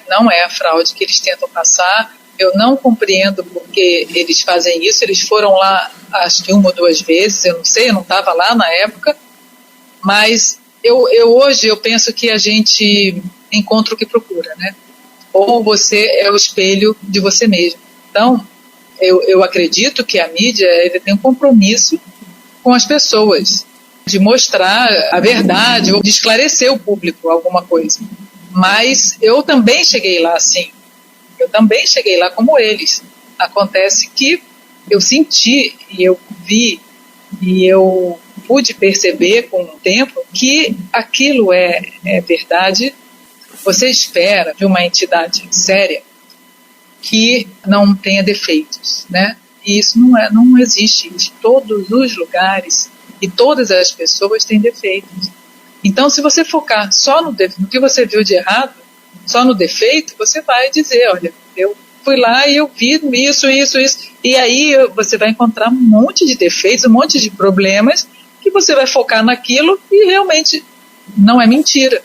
Não é a fraude que eles tentam passar. Eu não compreendo porque eles fazem isso. Eles foram lá, acho que 1 ou 2 vezes, eu não sei, eu não estava lá na época, mas hoje eu penso que a gente encontra o que procura, né? Ou você é o espelho de você mesmo. Então, eu acredito que a mídia ele tem um compromisso com as pessoas, de mostrar a verdade, ou de esclarecer o público alguma coisa. Mas eu também cheguei lá assim. Eu também cheguei lá como eles. Acontece que eu senti e eu vi e eu pude perceber com o tempo que aquilo é verdade. Você espera de uma entidade séria que não tenha defeitos, né? E isso não existe. Em todos os lugares e todas as pessoas têm defeitos. Então, se você focar só no que você viu de errado, só no defeito, você vai dizer, olha, eu fui lá e eu vi isso. E aí você vai encontrar um monte de defeitos, um monte de problemas, que você vai focar naquilo e realmente não é mentira.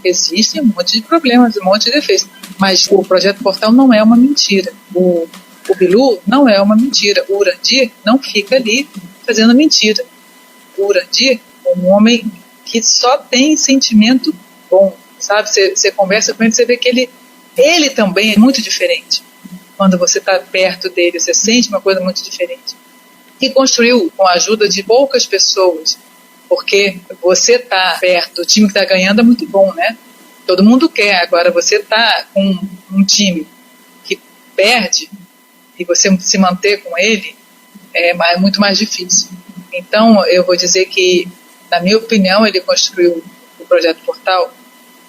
Existem um monte de problemas, um monte de defeitos. Mas o Projeto Portal não é uma mentira. O Bilu não é uma mentira. O Urandir não fica ali fazendo mentira. O Urandir é um homem que só tem sentimento bom, sabe? Você conversa com ele, você vê que ele também é muito diferente. Quando você está perto dele, você sente uma coisa muito diferente. E construiu com a ajuda de poucas pessoas, porque você está perto, o time que está ganhando é muito bom, né? Todo mundo quer, agora você está com um time que perde e você se manter com ele é muito mais difícil. Então, eu vou dizer que, na minha opinião, ele construiu o Projeto Portal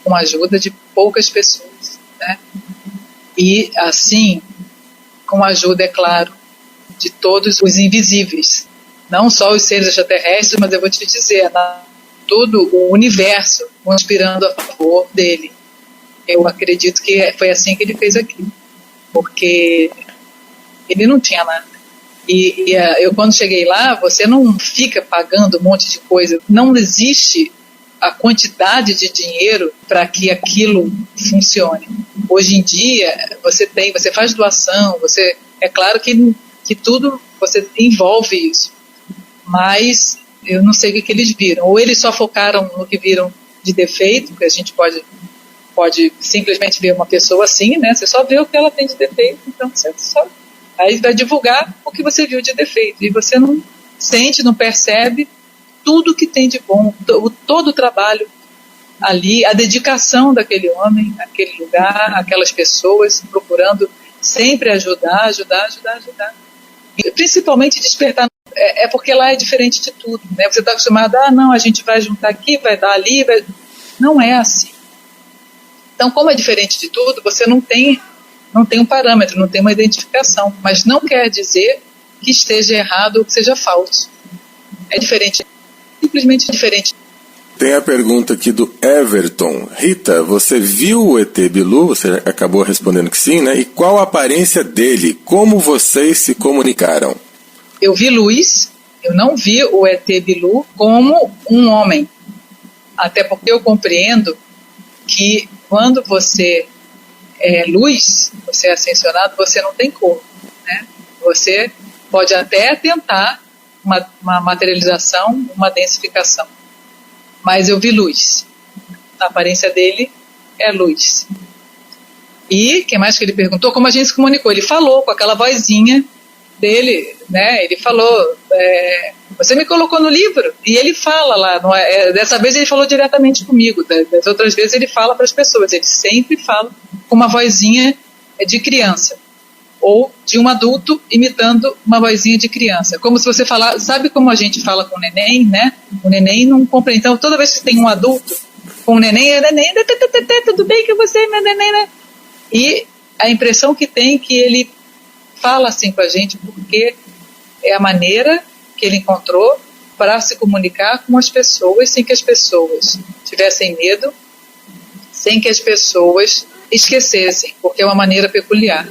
com a ajuda de poucas pessoas, né? E, assim, com a ajuda, é claro, de todos os invisíveis, não só os seres extraterrestres, mas eu vou te dizer, todo o universo conspirando a favor dele. Eu acredito que foi assim que ele fez aquilo, porque ele não tinha nada. E eu, quando cheguei lá, você não fica pagando um monte de coisa. Não existe a quantidade de dinheiro para que aquilo funcione. Hoje em dia, você faz doação, é claro que tudo você envolve isso. Mas eu não sei o que eles viram. Ou eles só focaram no que viram de defeito, porque a gente pode simplesmente ver uma pessoa assim, né? Você só vê o que ela tem de defeito, então você só... Aí vai divulgar o que você viu de defeito. E você não sente, não percebe tudo que tem de bom, todo o trabalho ali, a dedicação daquele homem, aquele lugar, aquelas pessoas procurando sempre ajudar. E principalmente despertar. É porque lá é diferente de tudo, né? Você está acostumado, não, a gente vai juntar aqui, vai dar ali, não é assim. Então, como é diferente de tudo, você não tem um parâmetro, não tem uma identificação, mas não quer dizer que esteja errado ou que seja falso. É diferente, simplesmente diferente. Tem a pergunta aqui do Everton. Rita, você viu o ET Bilu? Você acabou respondendo que sim, né? E qual a aparência dele? Como vocês se comunicaram? Eu vi luz, eu não vi o ET Bilu como um homem. Até porque eu compreendo que quando você é luz, você é ascensionado, você não tem corpo, né? Você pode até tentar uma materialização, uma densificação, mas eu vi luz. A aparência dele é luz. E, que mais que ele perguntou? Como a gente se comunicou? Ele falou com aquela vozinha dele, né? Ele falou, você me colocou no livro, e ele fala lá, dessa vez ele falou diretamente comigo, das outras vezes ele fala para as pessoas, ele sempre fala com uma vozinha de criança, ou de um adulto imitando uma vozinha de criança, como se você falar, sabe como a gente fala com o neném, né? O neném não compreende, então toda vez que tem um adulto com o neném, tudo bem que você, meu neném, né? E a impressão que tem que ele fala assim com a gente porque é a maneira que ele encontrou para se comunicar com as pessoas sem que as pessoas tivessem medo, sem que as pessoas esquecessem, porque é uma maneira peculiar,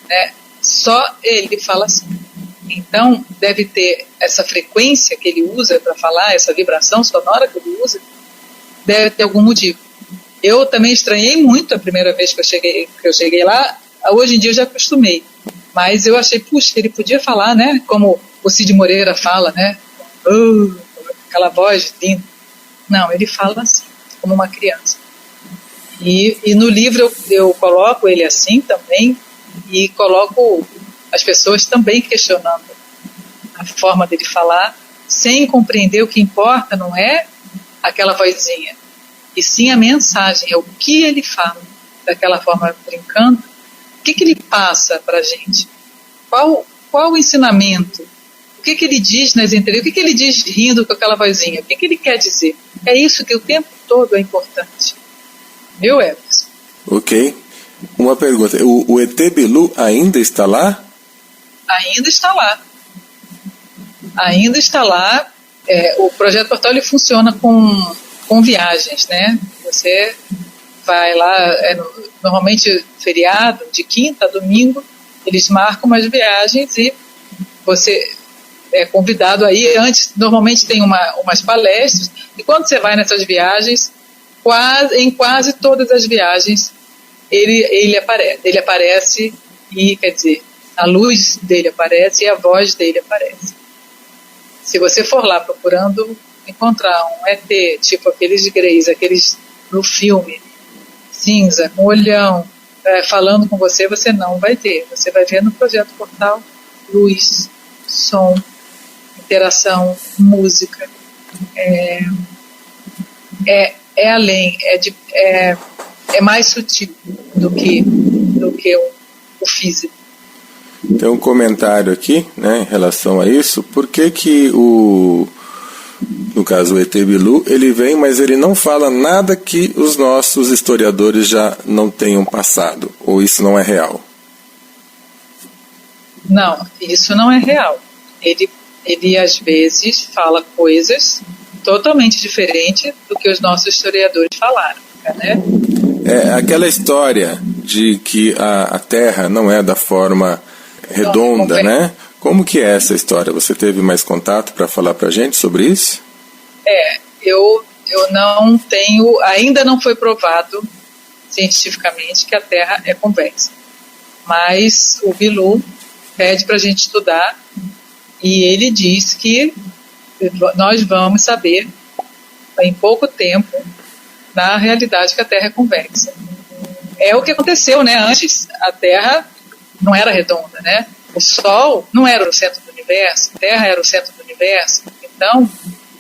né? Só ele fala assim. Então, deve ter essa frequência que ele usa para falar, essa vibração sonora que ele usa, deve ter algum motivo. Eu também estranhei muito a primeira vez que eu cheguei lá, hoje em dia eu já acostumei, mas eu achei, puxa, ele podia falar, né, como o Cid Moreira fala, né, aquela voz linda. Não, ele fala assim, como uma criança. E no livro eu coloco ele assim também, e coloco as pessoas também questionando a forma dele falar, sem compreender o que importa, não é aquela vozinha, e sim a mensagem, é o que ele fala, daquela forma brincando, o que ele passa para a gente, qual o ensinamento, o que ele diz nas entrevistas, o que ele diz rindo com aquela vozinha, o que ele quer dizer. É isso que o tempo todo é importante. Viu, Everson? Ok. Uma pergunta, o ET Bilu ainda está lá? Ainda está lá. Ainda está lá. O Projeto Portal ele funciona com viagens, né? Você vai lá, normalmente feriado, de quinta a domingo, eles marcam umas viagens e você é convidado aí. Antes, normalmente tem umas palestras, e quando você vai nessas viagens, em quase todas as viagens, ele aparece, e quer dizer, a luz dele aparece e a voz dele aparece. Se você for lá procurando encontrar um ET, tipo aqueles de Greys, aqueles no filme, cinza, com olhão, falando com você, você não vai ter. Você vai ver no Projeto Portal luz, som, interação, música. É além, é mais sutil do que o físico. Tem um comentário aqui, né, em relação a isso. Por que no caso o ET Bilu, ele vem, mas ele não fala nada que os nossos historiadores já não tenham passado? Ou isso não é real? Não, isso não é real. Ele às vezes fala coisas totalmente diferentes do que os nossos historiadores falaram, né? Aquela história de que a Terra não é da forma redonda, né? Como que é essa história? Você teve mais contato para falar para a gente sobre isso? Eu não tenho, ainda não foi provado cientificamente que a Terra é convexa. Mas o Bilu pede para a gente estudar e ele diz que nós vamos saber em pouco tempo, na realidade, que a Terra é convexa. É o que aconteceu, né? Antes, a Terra não era redonda, né? O Sol não era o centro do universo, a Terra era o centro do universo. Então,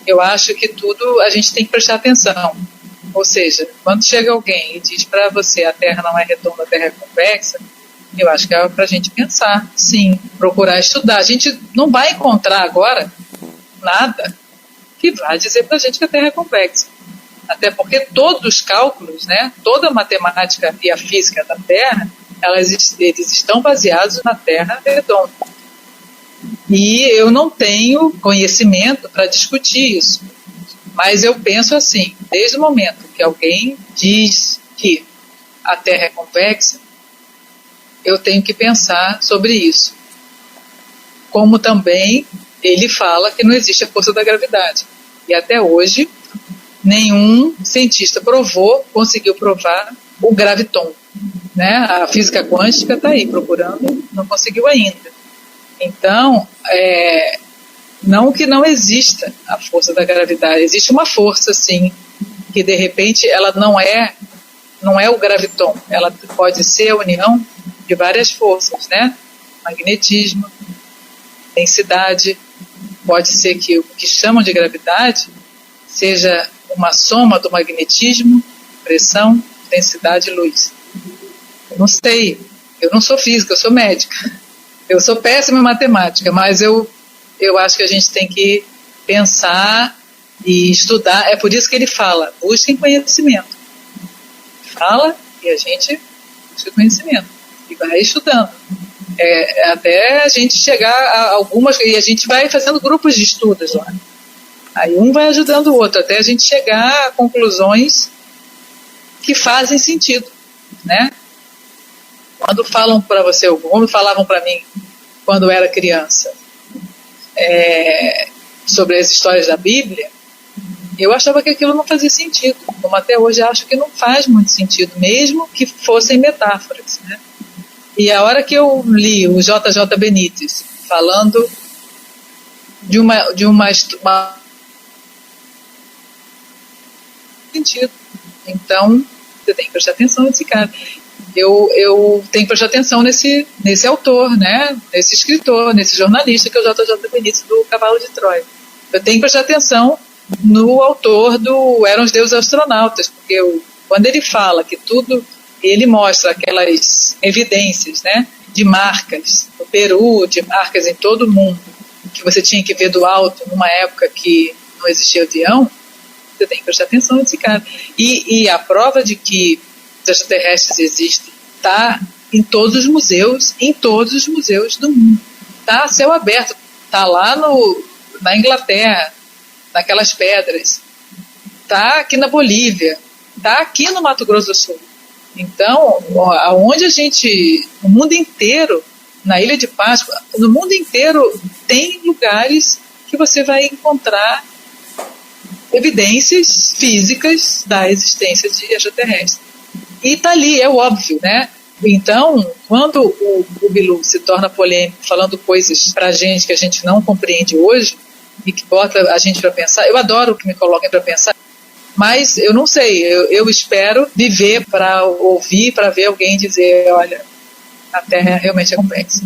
eu acho que tudo a gente tem que prestar atenção. Ou seja, quando chega alguém e diz para você a Terra não é redonda, a Terra é convexa, eu acho que é para a gente pensar, sim, procurar estudar. A gente não vai encontrar agora nada que vá dizer para a gente que a Terra é convexa. Até porque todos os cálculos, né, toda a matemática e a física da Terra, eles estão baseados na Terra redonda. E eu não tenho conhecimento para discutir isso. Mas eu penso assim, desde o momento que alguém diz que a Terra é convexa, eu tenho que pensar sobre isso. Como também ele fala que não existe a força da gravidade. E até hoje, nenhum cientista conseguiu provar o graviton. Né? A física quântica está aí procurando, não conseguiu ainda. Então, não que não exista a força da gravidade, existe uma força, sim, que de repente ela não é o graviton, ela pode ser a união de várias forças, né? Magnetismo, densidade. Pode ser que o que chamam de gravidade seja uma soma do magnetismo, pressão, densidade e luz. Eu não sei, eu não sou física, eu sou médica. Eu sou péssima em matemática, mas eu acho que a gente tem que pensar e estudar. É por isso que ele fala, busquem conhecimento. Fala e a gente busca conhecimento e vai estudando. Até a gente chegar a algumas, e a gente vai fazendo grupos de estudos lá. Aí um vai ajudando o outro, até a gente chegar a conclusões que fazem sentido, né? Quando falam para você, como falavam para mim quando eu era criança, sobre as histórias da Bíblia, eu achava que aquilo não fazia sentido, como até hoje acho que não faz muito sentido, mesmo que fossem metáforas, né? E a hora que eu li o J.J. Benítez falando de uma sentido, então você tem que prestar atenção nesse cara. Eu tenho que prestar atenção nesse autor, né? Nesse escritor, nesse jornalista que é o J.J. Benítez do Cavalo de Troia. Eu tenho que prestar atenção no autor do Eram os Deuses Astronautas, porque quando ele fala que tudo, ele mostra aquelas evidências, né, de marcas no Peru, de marcas em todo o mundo, que você tinha que ver do alto numa época que não existia avião. Você tem que prestar atenção nesse cara. E a prova de que os extraterrestres existem está em todos os museus do mundo. Está a céu aberto, está lá na Inglaterra, naquelas pedras, está aqui na Bolívia, está aqui no Mato Grosso do Sul. Então, aonde no mundo inteiro, na Ilha de Páscoa, no mundo inteiro tem lugares que você vai encontrar evidências físicas da existência de extraterrestres. E está ali, é óbvio, né? Então, quando o Bilu se torna polêmico, falando coisas para a gente que a gente não compreende hoje e que bota a gente para pensar, eu adoro que me coloquem para pensar, mas eu não sei, eu espero viver para ouvir, para ver alguém dizer, olha, a Terra realmente é complexa.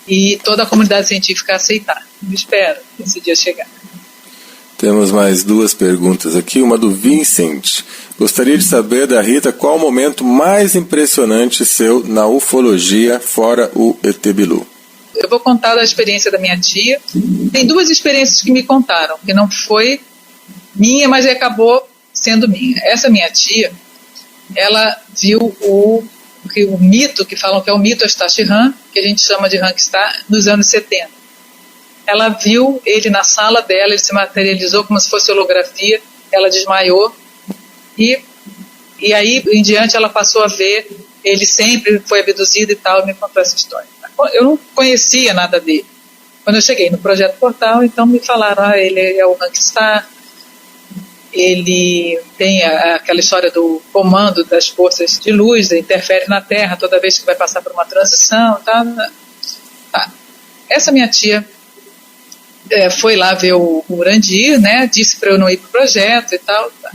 E toda a comunidade científica aceitar. Eu espero esse dia chegar. Temos mais duas perguntas aqui, uma do Vincent. Gostaria de saber da Rita qual o momento mais impressionante seu na ufologia, fora o ET Bilu. Eu vou contar da experiência da minha tia. Tem duas experiências que me contaram, que não foi minha, mas acabou sendo minha. Essa minha tia, ela viu o mito, que falam que é o mito Astaxirã, que a gente chama de Rangstar, nos anos 70. Ela viu ele na sala dela, ele se materializou como se fosse holografia, ela desmaiou, e aí em diante ela passou a ver, ele sempre foi abduzido e tal, e me contou essa história. Eu não conhecia nada dele. Quando eu cheguei no Projeto Portal, então me falaram, ele é o Rangstar, ele tem aquela história do comando das forças de luz, interfere na Terra toda vez que vai passar por uma transição. Tá. Essa minha tia foi lá ver o Urandir, né, disse para eu não ir para o projeto e tal. Tá.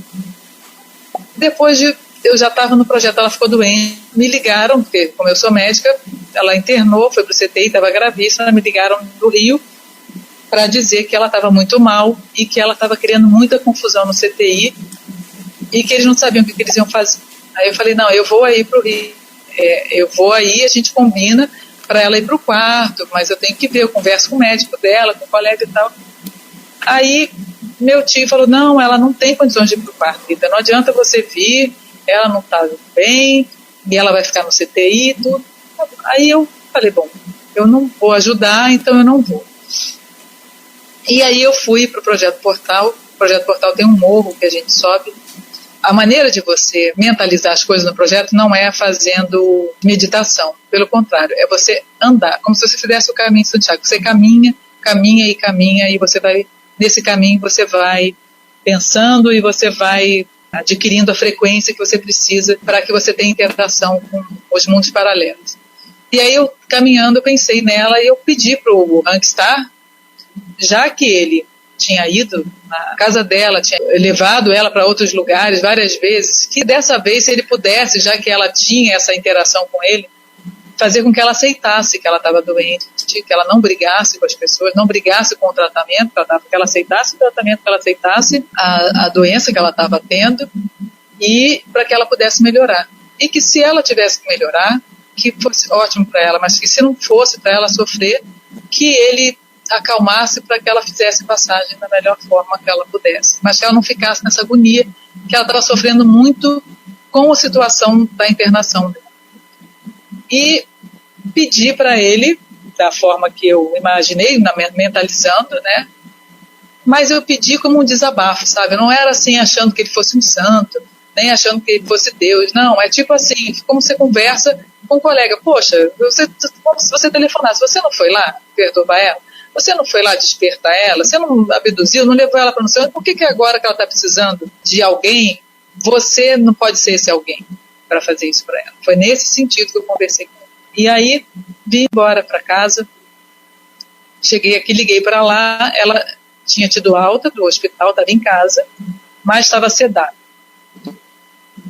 Depois eu já estava no projeto, ela ficou doente, me ligaram, porque como eu sou médica, ela internou, foi para o CTI, estava gravíssima, me ligaram do Rio para dizer que ela estava muito mal e que ela estava criando muita confusão no CTI e que eles não sabiam o que eles iam fazer. Aí eu falei, não, eu vou aí para o Rio, eu vou aí, a gente combina para ela ir para o quarto, mas eu tenho que ver, eu converso com o médico dela, com o colega e tal. Aí meu tio falou, não, ela não tem condições de ir para o quarto, Rita, não adianta você vir, ela não está bem, e ela vai ficar no CTI e tudo. Aí eu falei, bom, eu não vou ajudar, então eu não vou. E aí eu fui para o Projeto Portal. O Projeto Portal tem um morro que a gente sobe. A maneira de você mentalizar as coisas no projeto não é fazendo meditação. Pelo contrário, é você andar, como se você fizesse o caminho de Santiago. Você caminha, e você vai, nesse caminho você vai pensando e você vai adquirindo a frequência que você precisa para que você tenha interação com os mundos paralelos. E aí eu, caminhando, eu pensei nela e eu pedi para o Rangstar, já que ele tinha ido na casa dela, tinha levado ela para outros lugares várias vezes, que dessa vez, se ele pudesse, já que ela tinha essa interação com ele, fazer com que ela aceitasse que ela estava doente, que ela não brigasse com as pessoas, não brigasse com o tratamento que ela estava, que ela aceitasse o tratamento, que ela aceitasse a doença que ela estava tendo, e para que ela pudesse melhorar. E que se ela tivesse que melhorar, que fosse ótimo para ela, mas que se não fosse para ela sofrer, que ele acalmasse para que ela fizesse passagem da melhor forma que ela pudesse. Mas que ela não ficasse nessa agonia, que ela estava sofrendo muito com a situação da internação dela. E pedi para ele, da forma que eu imaginei, mentalizando, né? Mas eu pedi como um desabafo, sabe? Não era assim achando que ele fosse um santo, nem achando que ele fosse Deus. Não, é tipo assim, como você conversa com um colega. Poxa, como se você telefonasse, você não foi lá perturbar ela? Você não foi lá despertar ela? Você não abduziu, não levou ela para não sei onde? Por que agora que ela está precisando de alguém, você não pode ser esse alguém para fazer isso para ela? Foi nesse sentido que eu conversei com ela. E aí, vim embora para casa, cheguei aqui, liguei para lá, ela tinha tido alta do hospital, estava em casa, mas estava sedada.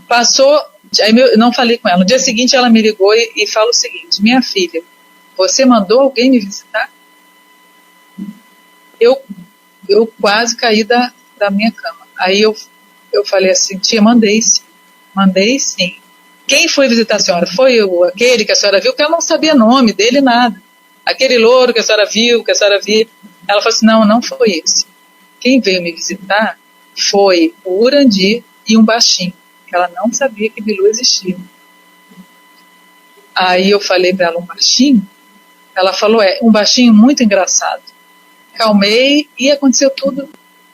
Passou, aí eu não falei com ela. No dia seguinte ela me ligou e falou o seguinte: minha filha, você mandou alguém me visitar? Eu quase caí da minha cama. Aí eu falei assim: tia, mandei sim. Quem foi visitar a senhora? Foi aquele que a senhora viu, que ela não sabia nome dele, nada. Aquele louro que a senhora viu, que a senhora viu. Ela falou assim: não foi esse. Quem veio me visitar foi o Urandir e um baixinho, que ela não sabia que Bilu existia. Aí eu falei para ela: um baixinho? Ela falou: um baixinho muito engraçado. Calmei e aconteceu tudo.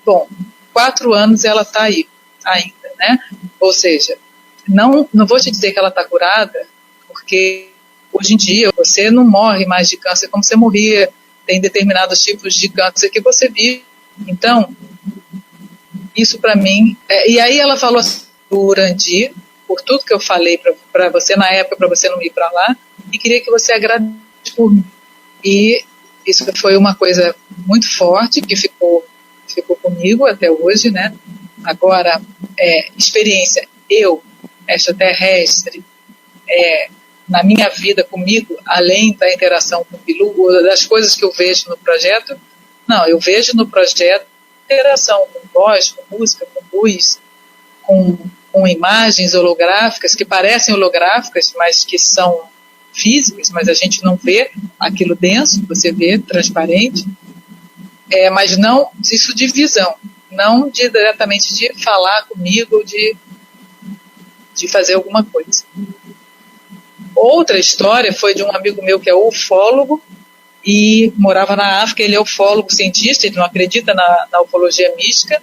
Bom, 4 anos ela está aí ainda, né? Ou seja, não vou te dizer que ela está curada, porque hoje em dia você não morre mais de câncer como você morria. Tem determinados tipos de câncer que você vive. Então, isso para mim... e aí ela falou assim, do Urandir, por tudo que eu falei para você na época, para você não ir para lá, e queria que você agradecesse por mim. E isso foi uma coisa muito forte, que ficou comigo até hoje, né? Agora, experiência, extraterrestre, na minha vida comigo, além da interação com o Bilu, das coisas que eu vejo no projeto, não, eu vejo no projeto interação com voz, com música, com luz, com imagens holográficas, que parecem holográficas, mas que são físicas, mas a gente não vê aquilo denso, você vê transparente, mas não isso de visão, não diretamente de falar comigo, de fazer alguma coisa. Outra história foi de um amigo meu que é ufólogo e morava na África. Ele é ufólogo cientista, ele não acredita na ufologia mística,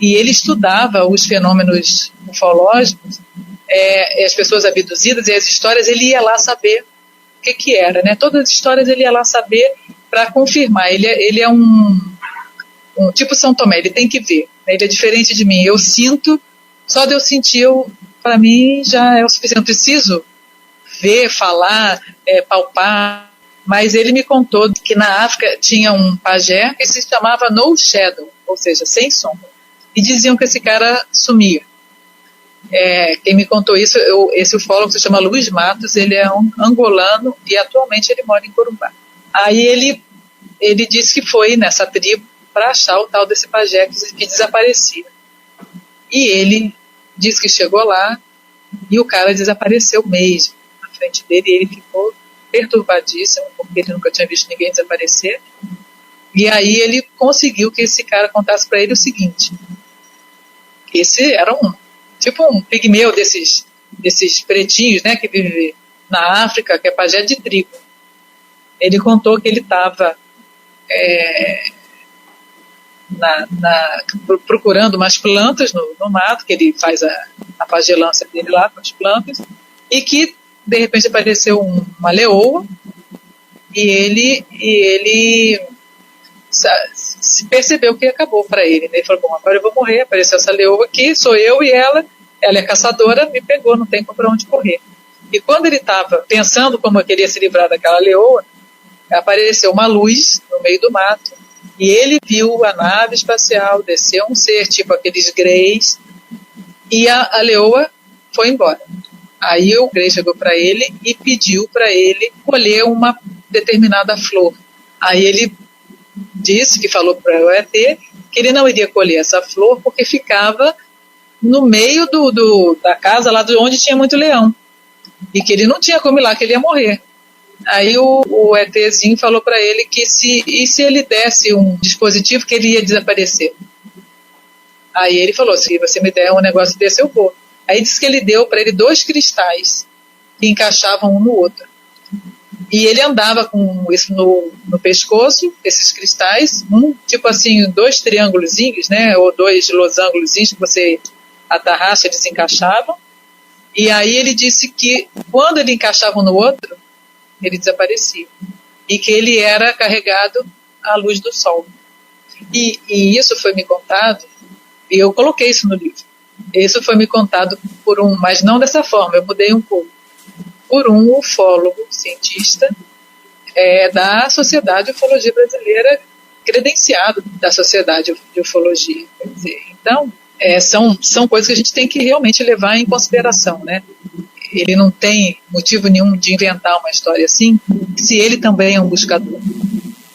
e ele estudava os fenômenos ufológicos, as pessoas abduzidas e as histórias. Ele ia lá saber o que era, né? Todas as histórias ele ia lá saber para confirmar. Ele é um tipo São Tomé, ele tem que ver, né? Ele é diferente de mim, eu sinto, só de eu sentir, para mim já é o suficiente. Eu preciso ver, falar, palpar. Mas ele me contou que na África tinha um pajé que se chamava No Shadow, ou seja, sem sombra, e diziam que esse cara sumia. Quem me contou isso, esse ufólogo se chama Luiz Matos, ele é um angolano e atualmente ele mora em Corumbá. Aí ele disse que foi nessa tribo para achar o tal desse pajé que desaparecia. E ele disse que chegou lá e o cara desapareceu mesmo na frente dele, e ele ficou perturbadíssimo, porque ele nunca tinha visto ninguém desaparecer. E aí ele conseguiu que esse cara contasse para ele o seguinte: esse era um pigmeu desses pretinhos, né, que vive na África, que é pajé de tribo. Ele contou que ele estava procurando umas plantas no mato, que ele faz a pagelância dele lá com as plantas, e que de repente apareceu uma leoa, e ele se percebeu que acabou para ele, né? Ele falou: bom, agora eu vou morrer, apareceu essa leoa aqui, sou eu e ela é caçadora, me pegou, não tem para onde correr. E quando ele estava pensando como eu queria se livrar daquela leoa, apareceu uma luz no meio do mato, e ele viu a nave espacial, desceu um ser, tipo aqueles greys, e a leoa foi embora. Aí o Grey chegou para ele e pediu para ele colher uma determinada flor. Aí ele disse, que falou para o ET, que ele não iria colher essa flor porque ficava no meio da casa, lá de onde tinha muito leão. E que ele não tinha como ir lá, que ele ia morrer. Aí o ETzinho falou para ele que se ele desse um dispositivo, que ele ia desaparecer. Aí ele falou, se você me der um negócio desse, eu vou. Aí disse que ele deu para ele 2 cristais que encaixavam um no outro. E ele andava com isso no pescoço, esses cristais, tipo assim, 2 triângulozinhos, né, ou 2 losângulozinhos que você atarraça, eles encaixavam. E aí ele disse que quando ele encaixava um no outro, ele desaparecia. E que ele era carregado à luz do sol. E isso foi me contado, e eu coloquei isso no livro. Isso foi me contado mas não dessa forma, eu mudei um pouco. Por um ufólogo, cientista, da Sociedade de Ufologia Brasileira, credenciado da Sociedade de Ufologia. Quer dizer, então, são coisas que a gente tem que realmente levar em consideração, né? Ele não tem motivo nenhum de inventar uma história assim, se ele também é um buscador.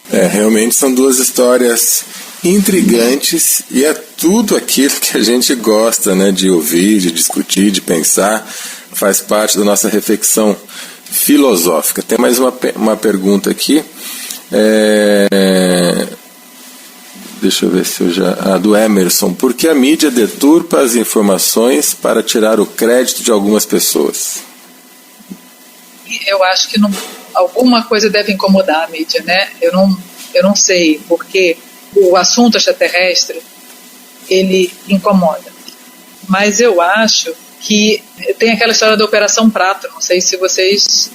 Realmente são 2 histórias intrigantes e é tudo aquilo que a gente gosta, né, de ouvir, de discutir, de pensar, faz parte da nossa reflexão filosófica. Tem mais uma pergunta aqui, deixa eu ver se eu já... do Emerson. Por que a mídia deturpa as informações para tirar o crédito de algumas pessoas? Eu acho que alguma coisa deve incomodar a mídia, né? Eu não sei, porque o assunto extraterrestre, ele incomoda. Mas eu acho que tem aquela história da Operação Prato, não sei se vocês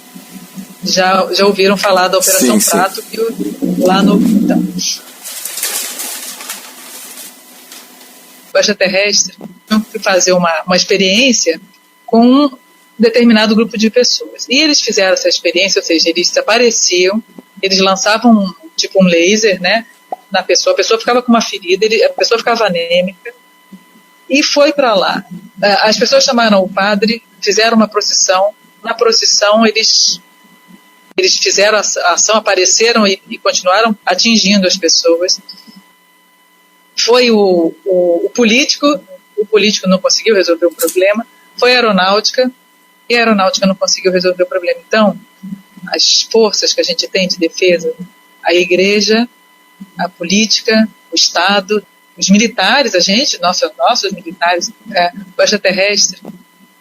já ouviram falar da Operação Prato, que lá no... Então, o extraterrestre tinha que fazer uma experiência com um determinado grupo de pessoas. E eles fizeram essa experiência, ou seja, eles desapareciam, eles lançavam um laser, né, na pessoa, a pessoa ficava com uma ferida, a pessoa ficava anêmica, e foi para lá. As pessoas chamaram o padre, fizeram uma procissão, na procissão eles fizeram a ação, apareceram e continuaram atingindo as pessoas. Foi o político não conseguiu resolver o problema, foi a aeronáutica, e a aeronáutica não conseguiu resolver o problema. Então, as forças que a gente tem de defesa, a igreja, a política, o Estado, os militares, nossos militares, o extraterrestre,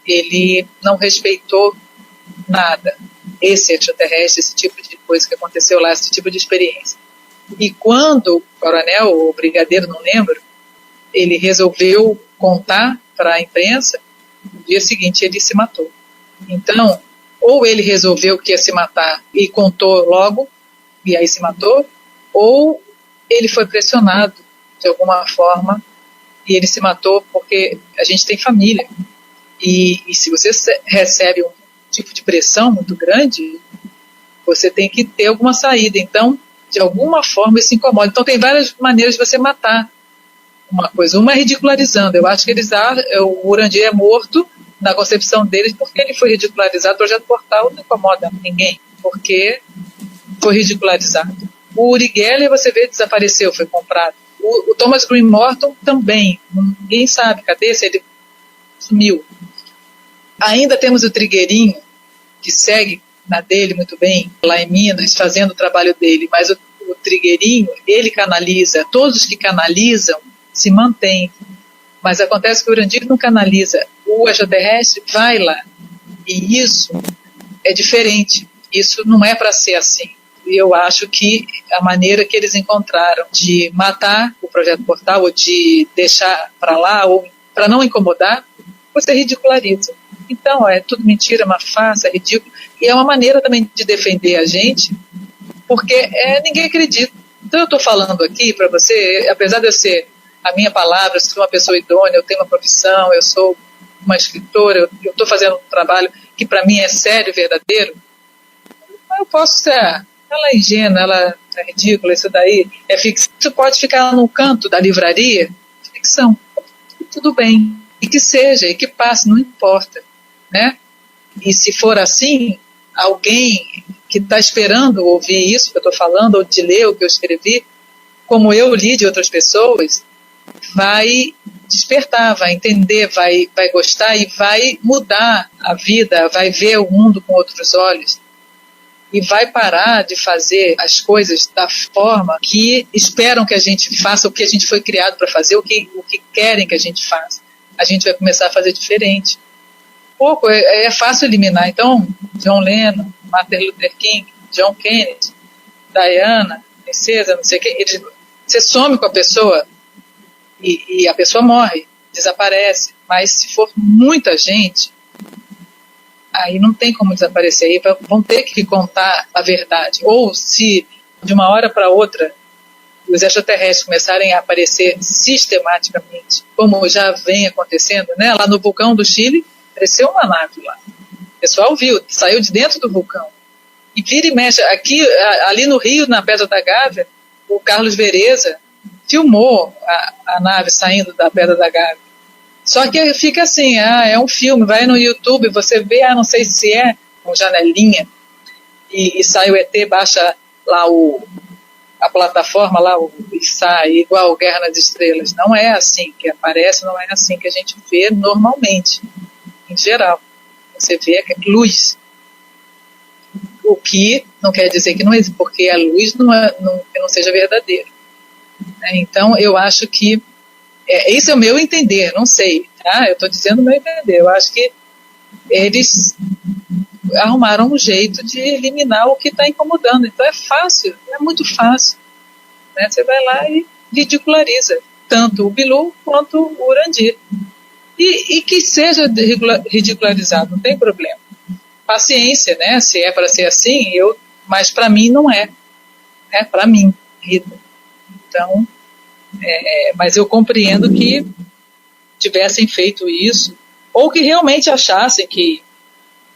ele não respeitou nada. Esse extraterrestre, esse tipo de coisa que aconteceu lá, esse tipo de experiência. E quando o coronel, ou o brigadeiro, não lembro, ele resolveu contar para a imprensa, no dia seguinte ele se matou. Então, ou ele resolveu que ia se matar e contou logo, e aí se matou, ou ele foi pressionado de alguma forma e ele se matou porque a gente tem família. E se você recebe um tipo de pressão muito grande, você tem que ter alguma saída. Então, de alguma forma, isso incomoda. Então, tem várias maneiras de você matar uma coisa. Uma é ridicularizando. Eu acho que o Urandir é morto na concepção deles porque ele foi ridicularizado. O Projeto Portal não incomoda ninguém, porque foi ridicularizado. O Uri Geller, você vê, desapareceu, foi comprado. O Thomas Green Morton também. Ninguém sabe, cadê? Se ele sumiu. Ainda temos o Trigueirinho, que segue na dele muito bem, lá em Minas, fazendo o trabalho dele, mas o Trigueirinho, ele canaliza, todos os que canalizam se mantêm, mas acontece que o Urandir não canaliza, o extraterrestre vai lá, e isso é diferente, isso não é para ser assim. E eu acho que a maneira que eles encontraram de matar o Projeto Portal, ou de deixar para lá, ou para não incomodar, você ridiculariza. Então, é tudo mentira, uma farsa, é ridículo. E é uma maneira também de defender a gente, porque ninguém acredita. Então, eu estou falando aqui para você, apesar de eu ser a minha palavra, eu sou uma pessoa idônea, eu tenho uma profissão, eu sou uma escritora, eu estou fazendo um trabalho que para mim é sério e verdadeiro, eu posso ser, ela é ingênua, ela é ridícula, isso daí é ficção. Isso pode ficar no canto da livraria, ficção. Tudo bem. E que seja, e que passe, não importa, né? E se for assim, alguém que está esperando ouvir isso que eu estou falando, ou de ler o que eu escrevi, como eu li de outras pessoas, vai despertar, vai entender, vai gostar e vai mudar a vida, vai ver o mundo com outros olhos e vai parar de fazer as coisas da forma que esperam que a gente faça, o que a gente foi criado para fazer, o que querem que a gente faça. A gente vai começar a fazer diferente. É fácil eliminar. Então, John Lennon, Martin Luther King, John Kennedy, Diana, princesa, não sei o que, você some com a pessoa e a pessoa morre, desaparece. Mas se for muita gente, aí não tem como desaparecer, aí vão ter que contar a verdade. Ou se de uma hora para outra os extraterrestres começarem a aparecer sistematicamente, como já vem acontecendo, né? Lá no vulcão do Chile, apareceu uma nave lá. O pessoal viu, saiu de dentro do vulcão. E vira e mexe. Aqui, ali no Rio, na Pedra da Gávea, o Carlos Vereza filmou a nave saindo da Pedra da Gávea. Só que fica assim, é um filme, vai no YouTube, você vê, não sei se é com janelinha, e sai o ET, baixa lá a plataforma lá e sai igual Guerra nas Estrelas. Não é assim que aparece, não é assim que a gente vê normalmente, em geral. Você vê luz. O que não quer dizer que não existe, porque a luz que não seja verdadeira. Então, eu acho que esse é o meu entender, não sei, tá? Eu estou dizendo o meu entender. Eu acho que eles arrumaram um jeito de eliminar o que está incomodando. Então é fácil, é muito fácil. Né? Você vai lá e ridiculariza tanto o Bilu quanto o Urandir. E que seja ridicularizado, não tem problema. Paciência, né? Se é para ser assim, mas para mim não é. Para mim, Rita. Então, mas eu compreendo que tivessem feito isso, ou que realmente achassem que,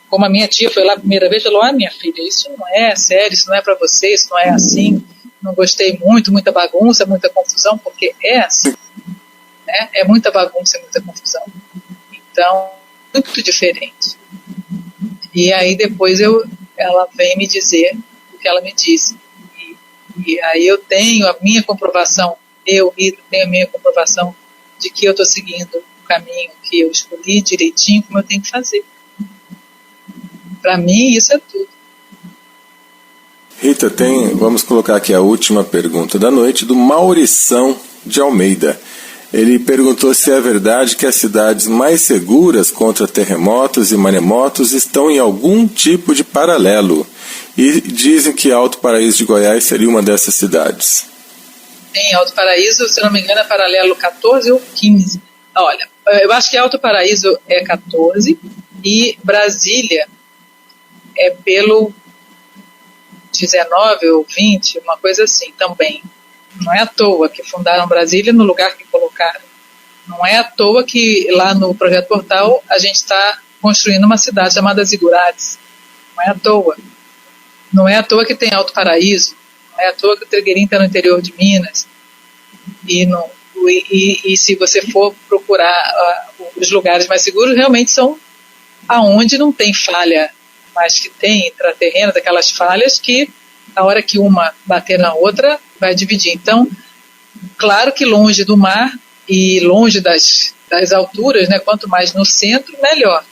como a minha tia foi lá a primeira vez, falou, minha filha, isso não é sério, isso não é para você, isso não é assim, não gostei muito, muita bagunça, muita confusão, porque é assim, né? É muita bagunça e muita confusão. Então, muito diferente. E aí depois ela vem me dizer o que ela me disse. E aí eu tenho a minha comprovação, Rita, tenho a minha comprovação de que eu estou seguindo o caminho que eu escolhi direitinho, como eu tenho que fazer. Para mim, isso é tudo. Rita, vamos colocar aqui a última pergunta da noite, do Maurição de Almeida. Ele perguntou se é verdade que as cidades mais seguras contra terremotos e maremotos estão em algum tipo de paralelo. E dizem que Alto Paraíso de Goiás seria uma dessas cidades. Em Alto Paraíso, se não me engano, é paralelo 14 ou 15. Olha, eu acho que Alto Paraíso é 14 e Brasília é pelo 19 ou 20, uma coisa assim também. Não é à toa que fundaram Brasília no lugar que colocaram. Não é à toa que lá no Projeto Portal a gente está construindo uma cidade chamada Zigurates. Não é à toa. Não é à toa que tem Alto Paraíso. Não é à toa que o Trigueirinho está no interior de Minas. E se você for procurar os lugares mais seguros, realmente são aonde não tem falha, mas que tem intraterreno, daquelas falhas que a hora que uma bater na outra vai dividir. Então, claro que longe do mar e longe das alturas, né, quanto mais no centro, melhor.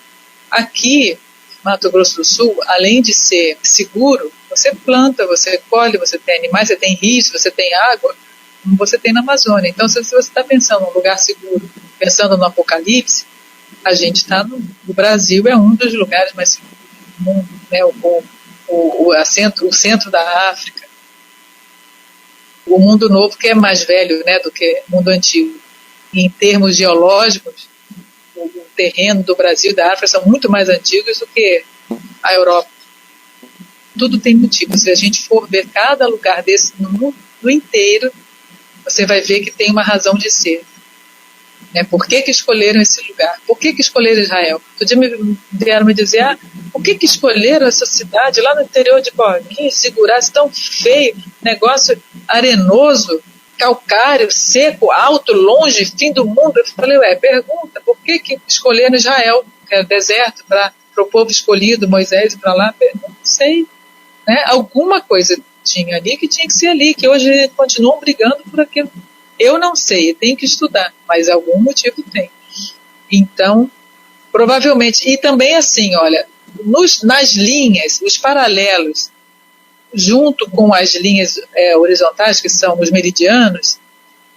Aqui, Mato Grosso do Sul, além de ser seguro, você planta, você colhe, você tem animais, você tem rios, você tem água, como você tem na Amazônia. Então, se você está pensando num lugar seguro, pensando no apocalipse, a gente está o Brasil é um dos lugares mais seguros do mundo, né, o centro da África, o mundo novo que é mais velho, né, do que o mundo antigo. E em termos geológicos, o terreno do Brasil e da África são muito mais antigos do que a Europa. Tudo tem motivo. Se a gente for ver cada lugar desse no mundo inteiro, você vai ver que tem uma razão de ser. Né? Por que escolheram esse lugar? Por que escolheram Israel? Outro dia vieram me dizer, por que escolheram essa cidade lá no interior de Borguinhos, Zigurates, tão feio, negócio arenoso, calcário, seco, alto, longe, fim do mundo? Eu falei, pergunta, por que escolheram Israel, que era deserto, para para o povo escolhido, Moisés, para lá, não sei, né? Alguma coisa tinha ali que tinha que ser ali, que hoje continuam brigando por aquilo. Eu não sei, tenho que estudar, mas algum motivo tem. Então, provavelmente, e também assim, olha, nas linhas, os paralelos, junto com as linhas horizontais, que são os meridianos,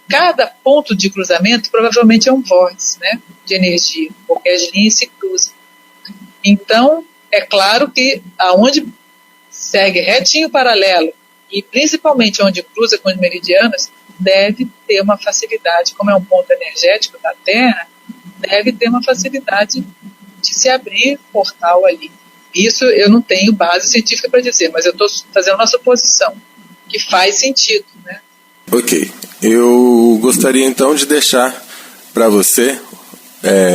cada ponto de cruzamento provavelmente é um vórtice, né, de energia, porque as linhas se cruzam. Então, é claro que aonde segue retinho paralelo, e principalmente onde cruza com os meridianos, deve ter uma facilidade, como é um ponto energético da Terra, deve ter uma facilidade de se abrir portal ali. Isso eu não tenho base científica para dizer, mas eu estou fazendo uma suposição, que faz sentido, né? Ok. Eu gostaria então de deixar para você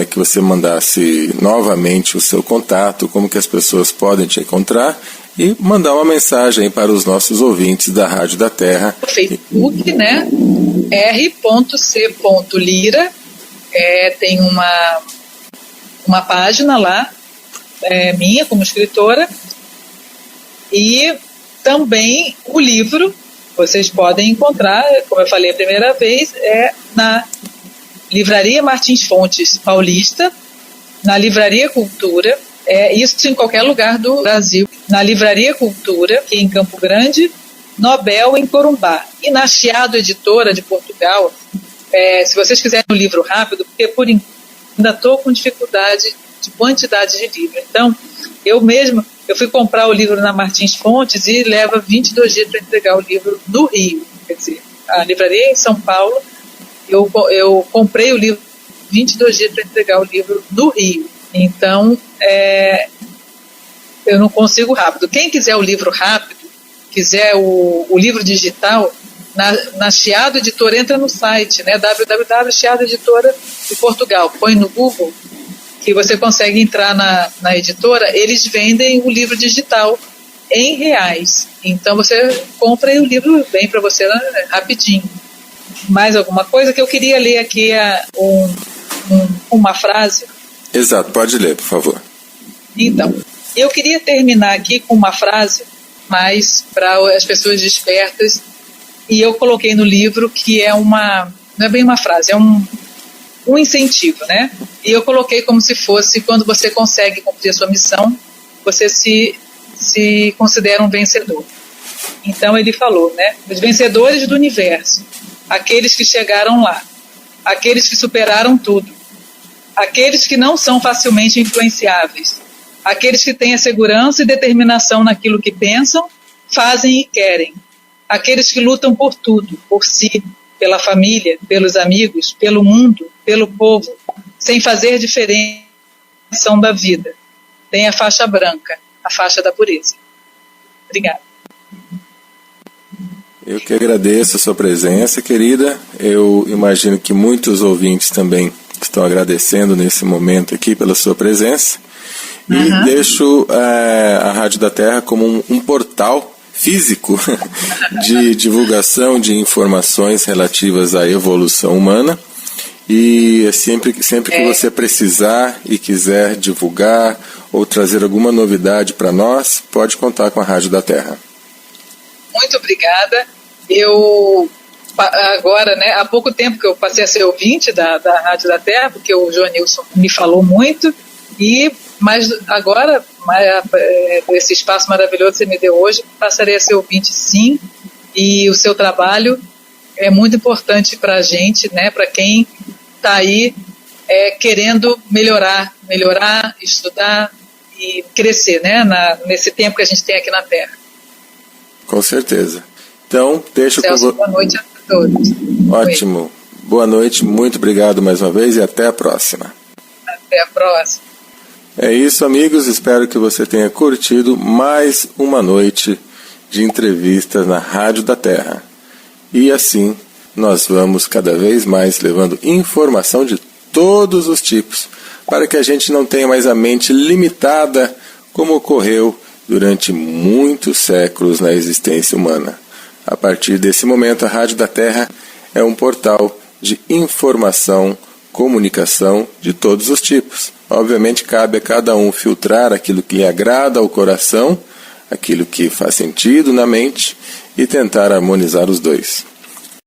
que você mandasse novamente o seu contato, como que as pessoas podem te encontrar, e mandar uma mensagem para os nossos ouvintes da Rádio da Terra. No Facebook, né? r.c.lira, tem uma página lá, minha como escritora, e também o livro, vocês podem encontrar, como eu falei a primeira vez, na Livraria Martins Fontes Paulista, na Livraria Cultura, isso em qualquer lugar do Brasil, na Livraria Cultura, que é em Campo Grande, Nobel em Corumbá, e na Chiado Editora de Portugal. Se vocês quiserem um livro rápido, porque por enquanto ainda estou com dificuldade de quantidade de livro. Então, eu fui comprar o livro na Martins Fontes e leva 22 dias para entregar o livro no Rio. Quer dizer, a livraria é em São Paulo, eu comprei o livro 22 dias para entregar o livro no Rio. Então, eu não consigo rápido. Quem quiser o livro rápido, quiser o livro digital, na Chiado Editora, entra no site, né, www.chiado Editora de Portugal, põe no Google, que você consegue entrar na editora, eles vendem o livro digital em reais. Então você compra e o livro vem para você rapidinho. Mais alguma coisa que eu queria ler aqui, uma frase? Exato, pode ler, por favor. Então, eu queria terminar aqui com uma frase, mais para as pessoas despertas, e eu coloquei no livro que não é bem uma frase, é um incentivo, né? E eu coloquei como se fosse, quando você consegue cumprir a sua missão, você se considera um vencedor. Então ele falou, né? Os vencedores do universo, aqueles que chegaram lá, aqueles que superaram tudo, aqueles que não são facilmente influenciáveis, aqueles que têm a segurança e determinação naquilo que pensam, fazem e querem, aqueles que lutam por tudo, por si, pela família, pelos amigos, pelo mundo, pelo povo, sem fazer diferenciação da vida. Tem a faixa branca, a faixa da pureza. Obrigada. Eu que agradeço a sua presença, querida. Eu imagino que muitos ouvintes também estão agradecendo nesse momento aqui pela sua presença. E deixo a Rádio da Terra como um portal físico de divulgação de informações relativas à evolução humana, e sempre que você precisar e quiser divulgar ou trazer alguma novidade para nós, pode contar com a Rádio da Terra. Muito obrigada. Eu agora, né, há pouco tempo que eu passei a ser ouvinte da Rádio da Terra, porque o Joanilson me falou muito, mas agora, esse espaço maravilhoso que você me deu hoje, passarei a ser ouvinte, sim, e o seu trabalho é muito importante para a gente, né, para quem está aí querendo melhorar, estudar e crescer, né, nesse tempo que a gente tem aqui na Terra. Com certeza. Então, deixo com você. Boa noite a todos. Ótimo. Oi. Boa noite, muito obrigado mais uma vez e até a próxima. Até a próxima. É isso, amigos, espero que você tenha curtido mais uma noite de entrevistas na Rádio da Terra. E assim, nós vamos cada vez mais levando informação de todos os tipos, para que a gente não tenha mais a mente limitada, como ocorreu durante muitos séculos na existência humana. A partir desse momento, a Rádio da Terra é um portal de informação comunicação de todos os tipos. Obviamente cabe a cada um filtrar aquilo que lhe agrada ao coração, aquilo que faz sentido na mente e tentar harmonizar os dois.